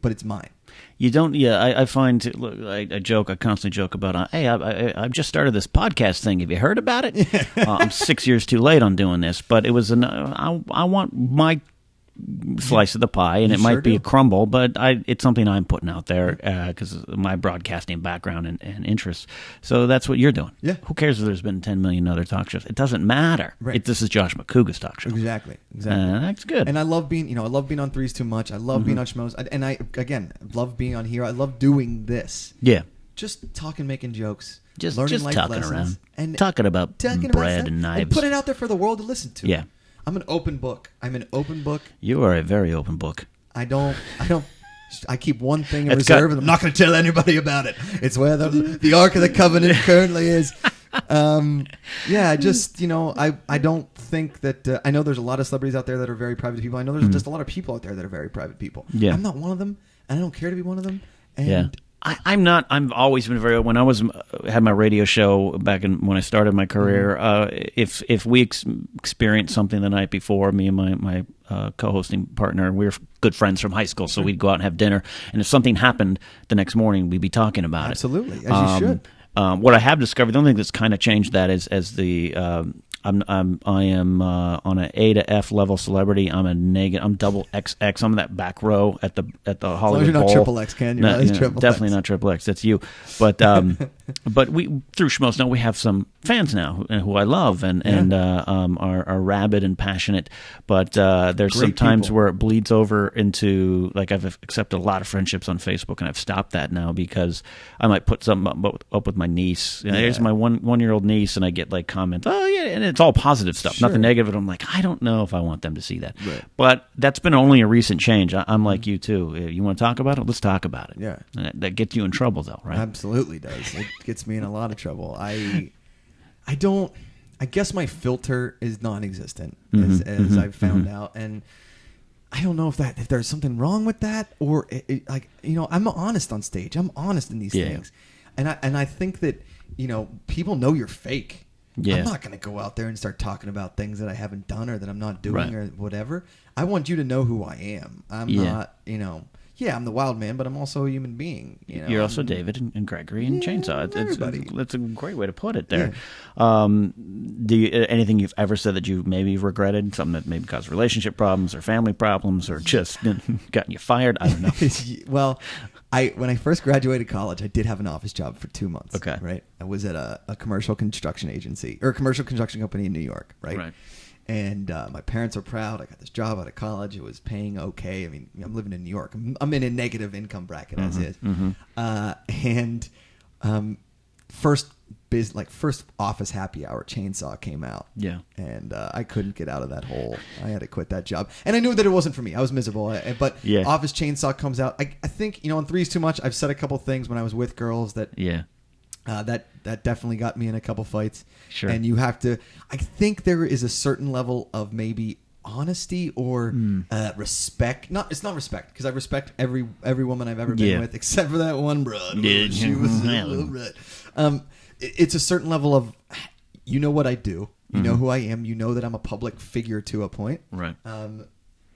but it's mine. You don't. Yeah, I find. Look, I constantly joke about. Hey, I've just started this podcast thing. Have you heard about it? I'm 6 years too late on doing this, but it was I want my slice of the pie, and it might be a crumble, but it's something I'm putting out there because of my broadcasting background and interests. So that's what you're doing. Yeah. Who cares if there's been 10 million other talk shows? It doesn't matter. Right. This is Josh Macuga's talk show. Exactly. That's good. And I love being, I love being on Three's Too Much. I love being on Schmoes, and I love being on here. I love doing this. Yeah. Just talking, making jokes. Just learning life talking lessons, around, and talking about bread and knives, and put it out there for the world to listen to. Yeah. I'm an open book. You are a very open book. I keep one thing in reserve, and I'm not going to tell anybody about it. It's where the Ark of the Covenant currently is. I don't think that... I know there's a lot of celebrities out there that are very private people. I know there's just a lot of people out there that are very private people. Yeah. I'm not one of them, and I don't care to be one of them. And I'm not. I've always been very. When I had my radio show back when I started my career, if we experienced something the night before, me and my co-hosting partner, we were good friends from high school, so we'd go out and have dinner. And if something happened the next morning, we'd be talking about Absolutely, as you should. What I have discovered, the only thing that's kind of changed that is as the. I am on an A to F level celebrity. I'm a negative. I'm double XX. I'm in that back row at the Hollywood you're not Bowl. Triple X, Ken. You're definitely not Triple X. That's you. But we through Schmoes now we have some fans now who I love and are rabid and passionate. But there's Great some times people. where it bleeds over into I've accepted a lot of friendships on Facebook, and I've stopped that now because I might put something up with my niece. There's my 1-year-old niece, and I get comments. Oh yeah, and it's all positive stuff, nothing negative. And I'm like, I don't know if I want them to see that. Right. But that's been only a recent change. I'm like you too. You want to talk about it? Let's talk about it. Yeah. That gets you in trouble though, right? Absolutely does. It gets me in a lot of trouble. I guess my filter is non-existent as I've found out, and I don't know if there's something wrong with that, or I'm honest on stage. I'm honest in these things, and I think that people know you're fake. Yeah. I'm not going to go out there and start talking about things that I haven't done or that I'm not doing or whatever. I want you to know who I am. I'm not, I'm the Wildman, but I'm also a human being. You're also David and Gregory and Chainsaw. Everybody. That's a great way to put it there. Yeah. Do you, anything you've ever said that you maybe regretted, something that maybe caused relationship problems or family problems or just gotten you fired? I don't know. Well, when I first graduated college, I did have an office job for 2 months. Okay. Right. I was at a commercial construction agency or a commercial construction company in New York. Right. And my parents are proud. I got this job out of college. It was paying okay. I mean, I'm living in New York. I'm in a negative income bracket as is. First office happy hour, Chainsaw came out. Yeah. And I couldn't get out of that hole. I had to quit that job. And I knew that it wasn't for me. I was miserable. But Office Chainsaw comes out. I think, on Three's Too Much, I've said a couple things when I was with girls that that definitely got me in a couple fights. Sure. And you have to, I think there is a certain level of maybe honesty or respect. It's not respect, because I respect every woman I've ever been with, except for that one broad. Yeah. She was a little red. It's a certain level of, what I do. You know who I am. You know that I'm a public figure to a point. Right.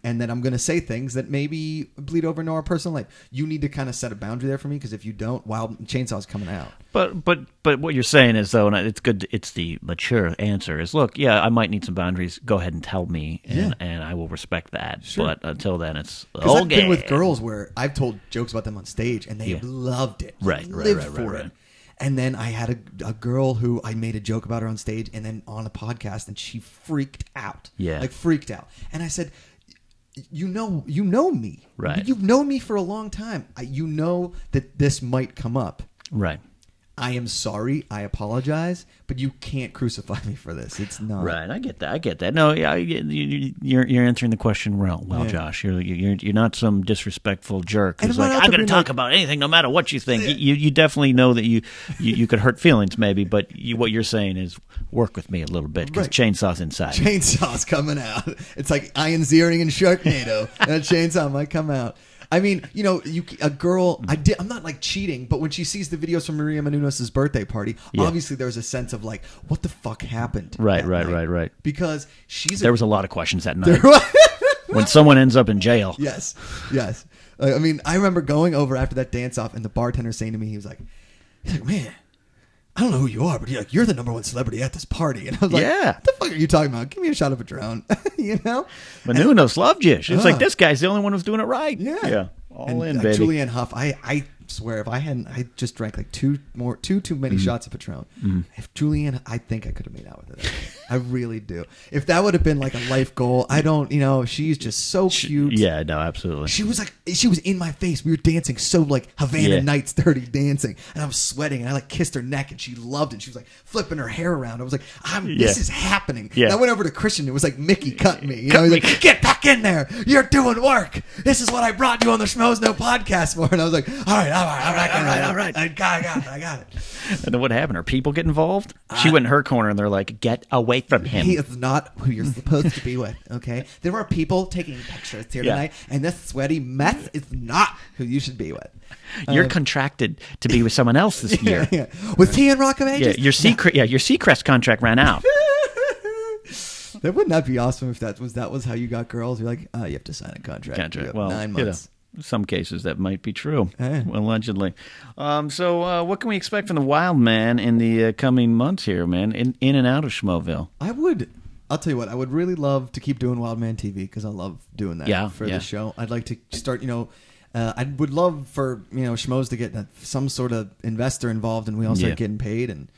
and that I'm going to say things that maybe bleed over into our personal life. You need to kind of set a boundary there for me, because if you don't, Wild Chainsaw's coming out. But what you're saying is, though, and it's good. It's the mature answer is, look, yeah, I might need some boundaries. Go ahead and tell me, and I will respect that. Sure. But until then, it's I've been with girls where I've told jokes about them on stage, and they loved it. Right. And then I had a girl who I made a joke about her on stage and then on a podcast, and she freaked out. Yeah. Like freaked out. And I said, you know me. Right. You've known me for a long time. You know that this might come up. Right. I am sorry. I apologize, but you can't crucify me for this. It's not right. I get that. No, yeah, you're answering the question well, Josh. You're not some disrespectful jerk who's like, I'm going to talk about anything, no matter what you think. You definitely know that you could hurt feelings, maybe, but what you're saying is work with me a little bit, because Chainsaw's inside. Chainsaw's coming out. It's like Ian Ziering and Sharknado. That chainsaw might come out. I mean, a girl, I'm not like cheating, but when she sees the videos from Maria Menounos' birthday party, obviously there's a sense of like, what the fuck happened? Right. Because there was a lot of questions that night. When someone ends up in jail. Yes. I mean, I remember going over after that dance off and the bartender saying to me, he's like, man, I don't know who you are, but you're the number one celebrity at this party. And I was like, what the fuck are you talking about? Give me a shot of Patron. Menounos loved you. She was like, this guy's the only one who's doing it right. Yeah. All in, baby. Julianne Hough, I swear, if I just drank like too many shots of Patron. If Julianne, I think I could have made out with it. I really do. If that would have been like a life goal, I don't, she's just so cute. Yeah, no, absolutely. She was in my face. We were dancing so like Havana Nights dirty dancing, and I was sweating, and I like kissed her neck, and she loved it. She was like flipping her hair around. I was like, this is happening. Yeah. And I went over to Christian. It was like Mickey cutting me. He's like, get back in there. You're doing work. This is what I brought you on the Schmoes No podcast for. And I was like, all right. I got it. And then what happened? Are people get involved? She went in her corner, and they're like, get away from him. He is not who you're supposed to be with, okay? There are people taking pictures here tonight, and this sweaty mess is not who you should be with. You're contracted to be with someone else this year. Yeah. Was he in Rock of Ages? Your Seacrest contract ran out. That would not be awesome if that was how you got girls. You're like, you have to sign a contract. Well, 9 months. Some cases that might be true, allegedly. So what can we expect from the Wildman in the coming months here, man, in and out of Schmoville? I'll tell you what, I would really love to keep doing Wildman TV, because I love doing that for the show. I'd like to start, I would love for, Schmoes to get some sort of investor involved, and we all start getting paid and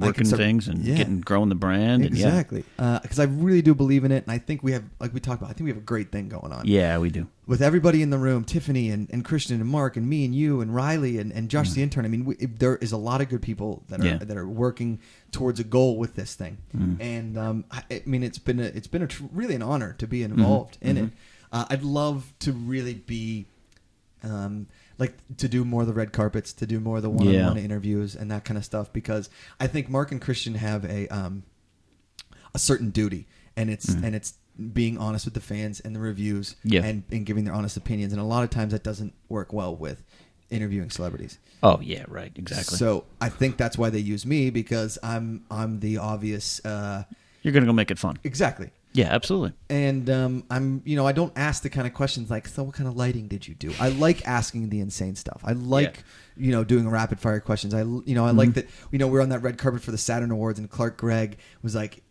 working things and growing the brand. Exactly. Because I really do believe in it, and I think we have, like we talked about, I think we have a great thing going on. Yeah, we do. With everybody in the room, Tiffany and Christian and Mark and me and you and Riley and Josh the intern. I mean, there is a lot of good people that are working towards a goal with this thing, and I mean, it's been really an honor to be involved in it. I'd love to really be. Like to do more of the red carpets, to do more of the one-on-one interviews and that kind of stuff, because I think Mark and Christian have a certain duty, and it's being honest with the fans and the reviews and giving their honest opinions, and a lot of times that doesn't work well with interviewing celebrities. Oh yeah, right, exactly. So I think that's why they use me, because I'm the obvious. You're gonna go make it fun. Exactly. Yeah, absolutely. And I don't ask the kind of questions like, so what kind of lighting did you do? I like asking the insane stuff. I like, doing rapid fire questions. I like that, we're on that red carpet for the Saturn Awards, and Clark Gregg was like,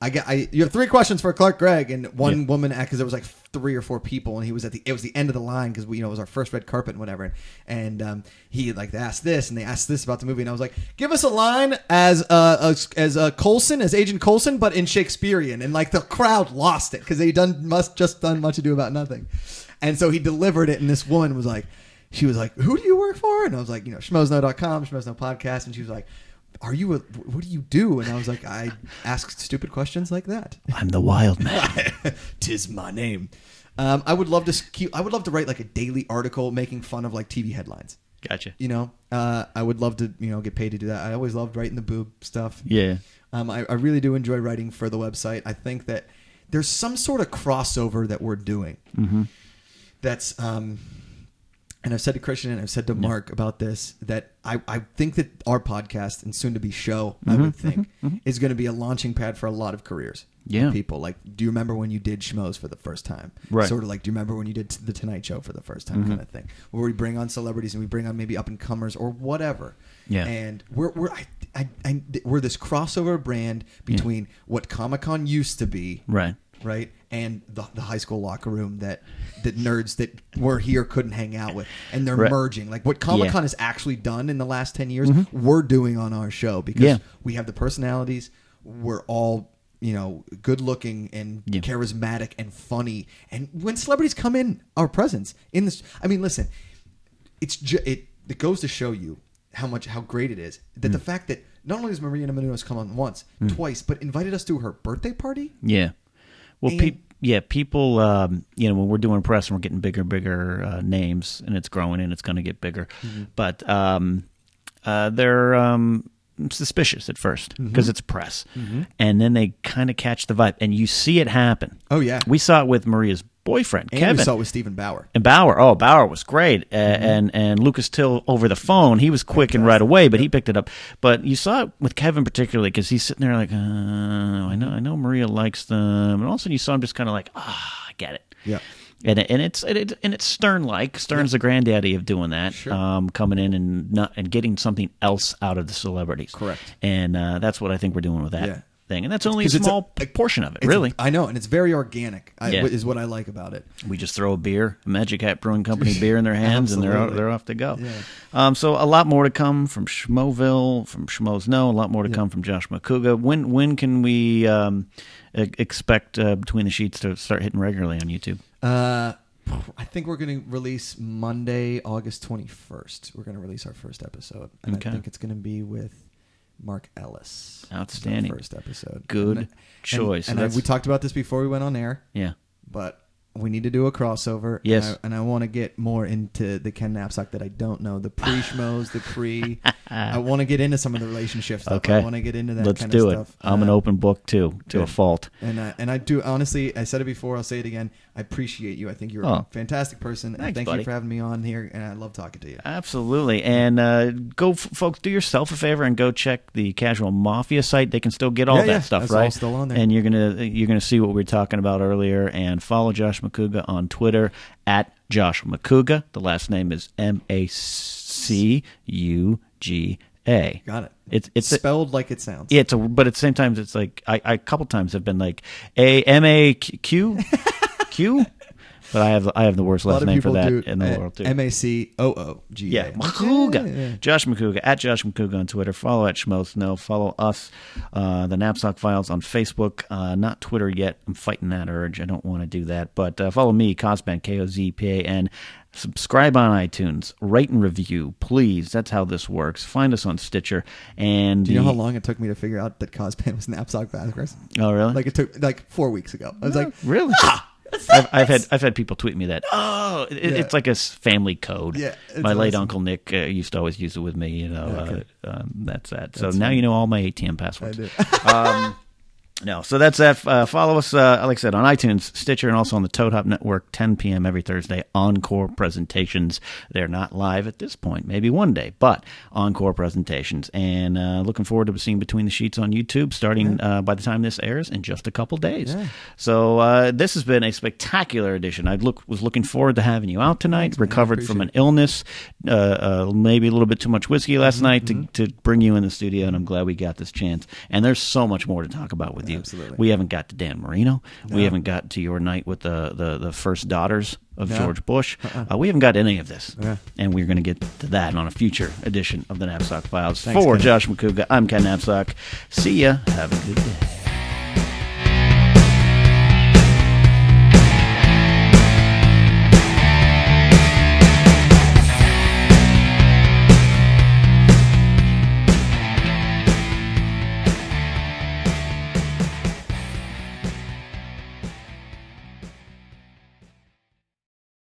you have 3 questions for Clark Gregg, and one woman, because there was like 3 or 4 people, and he was it was the end of the line, because it was our first red carpet and whatever. And he asked this, and they asked this about the movie, and I was like, give us a line as Coulson, as Agent Coulson, but in Shakespearean. And like the crowd lost it, because they just done Much Ado About Nothing. And so he delivered it, and this woman was like, who do you work for? And I was like, schmozno.com, Schmozno podcast. And she was like, what do you do? And I was like, I ask stupid questions like that. I'm the Wildman. 'Tis my name. I would love to write like a daily article making fun of like TV headlines. Gotcha. I would love to, get paid to do that. I always loved writing the boob stuff. Yeah. I really do enjoy writing for the website. I think that there's some sort of crossover that we're doing. Mm-hmm. That's and I've said to Christian and I've said to Mark about this, that I think that our podcast and soon to be show, I would think, is going to be a launching pad for a lot of careers. Yeah. People like, do you remember when you did Schmoes for the first time? Right. Sort of like, do you remember when you did the Tonight Show for the first time, kind of thing, where we bring on celebrities and we bring on maybe up and comers or whatever. Yeah. And we're this crossover brand between what Comic-Con used to be. Right. Right. And the high school locker room that nerds that were here couldn't hang out with. And they're merging. Like what Comic-Con has actually done in the last 10 years, we're doing on our show because we have the personalities. We're all, good looking and charismatic and funny. And when celebrities come in our presence in this, I mean, listen, it goes to show you how great it is that the fact that not only has Maria Menounos come on once, twice, but invited us to her birthday party. Yeah. Well, people, when we're doing press and we're getting bigger and bigger names, and it's growing and it's going to get bigger, but they're suspicious at first because it's press, and then they kind of catch the vibe, and you see it happen. Oh yeah, we saw it with Maria's boyfriend, and Kevin. We saw it with Stephen Bauer. And Bauer was great. And Lucas Till over the phone, he was quick and right away, but he picked it up. But you saw it with Kevin particularly because he's sitting there like, I know Maria likes them. And all of a sudden you saw him just kind of like, I get it. Yeah. And it's Stern-like. Stern's the granddaddy of doing that, coming in and getting something else out of the celebrities. Correct. And that's what I think we're doing with that thing. And that's only a small portion of it, really. I know, and it's very organic, is what I like about it. We just throw a Magic Hat Brewing Company beer in their hands, and they're off to go. Yeah. So a lot more to come from Schmoville, from Schmoes Know, a lot more to come from Josh Macuga. When can we expect Between the Sheets to start hitting regularly on YouTube? I think we're going to release Monday, August 21st. We're going to release our first episode. And I think it's going to be with Mark Ellis. Outstanding. First episode. Good choice. And we talked about this before we went on air. Yeah. But we need to do a crossover. Yes. And I want to get more into the Ken Napzok that I don't know. The pre-schmoes, the pre... I want to get into some of the relationship stuff. Okay. I want to get into that kind of stuff. Let's do it. I'm an open book, too, to a fault. And I do, honestly, I said it before, I'll say it again. I appreciate you. I think you're a fantastic person. Thanks, thank you for having me on here, and I love talking to you. Absolutely. And folks, do yourself a favor and go check the Casual Mafia site. They can still get all that stuff, that's right? All still on there. And you're gonna see what we were talking about earlier. And follow Josh Macuga on Twitter at Josh Macuga. The last name is Macuga. Got it. It's spelled like it sounds. Yeah, but at the same time, it's like I a couple times have been like Macuq, but I have the worst last name for that in the world too. Macooga. Yeah, Macuga. Josh Macuga at Josh Macuga on Twitter. Follow at Schmoes Know. Follow us, the Napzok Files on Facebook. Not Twitter yet. I'm fighting that urge. I don't want to do that. But follow me, Cospan, Kozpan. Subscribe on iTunes. Rate and review, please. That's how this works. Find us on Stitcher. And do you know how long it took me to figure out that Cospan was Napzok Files? Oh, really? Like it took 4 weeks ago. I was like, really? I've had people tweet me that. It's like a family code. Yeah, my late Uncle Nick used to always use it with me. That's that. So now you know all my ATM passwords. I do. No, so that's that. Follow us, like I said, on iTunes, Stitcher, and also on the Toad Hop Network, 10 p.m. every Thursday. Encore presentations. They're not live at this point, maybe one day, but encore presentations. And looking forward to seeing Between the Sheets on YouTube, starting by the time this airs in just a couple days. Yeah. So this has been a spectacular edition. I was looking forward to having you out tonight. Thanks, recovered from an illness, maybe a little bit too much whiskey last night to bring you in the studio, and I'm glad we got this chance. And there's so much more to talk about with you. Absolutely. We haven't got to Dan Marino. No. We haven't got to your night with the first daughters of George Bush. We haven't got any of this. Yeah. And we're going to get to that on a future edition of the Napzok Files. Thanks, for Ken. Josh Macuga, I'm Ken Napzok. See ya. Have a good day.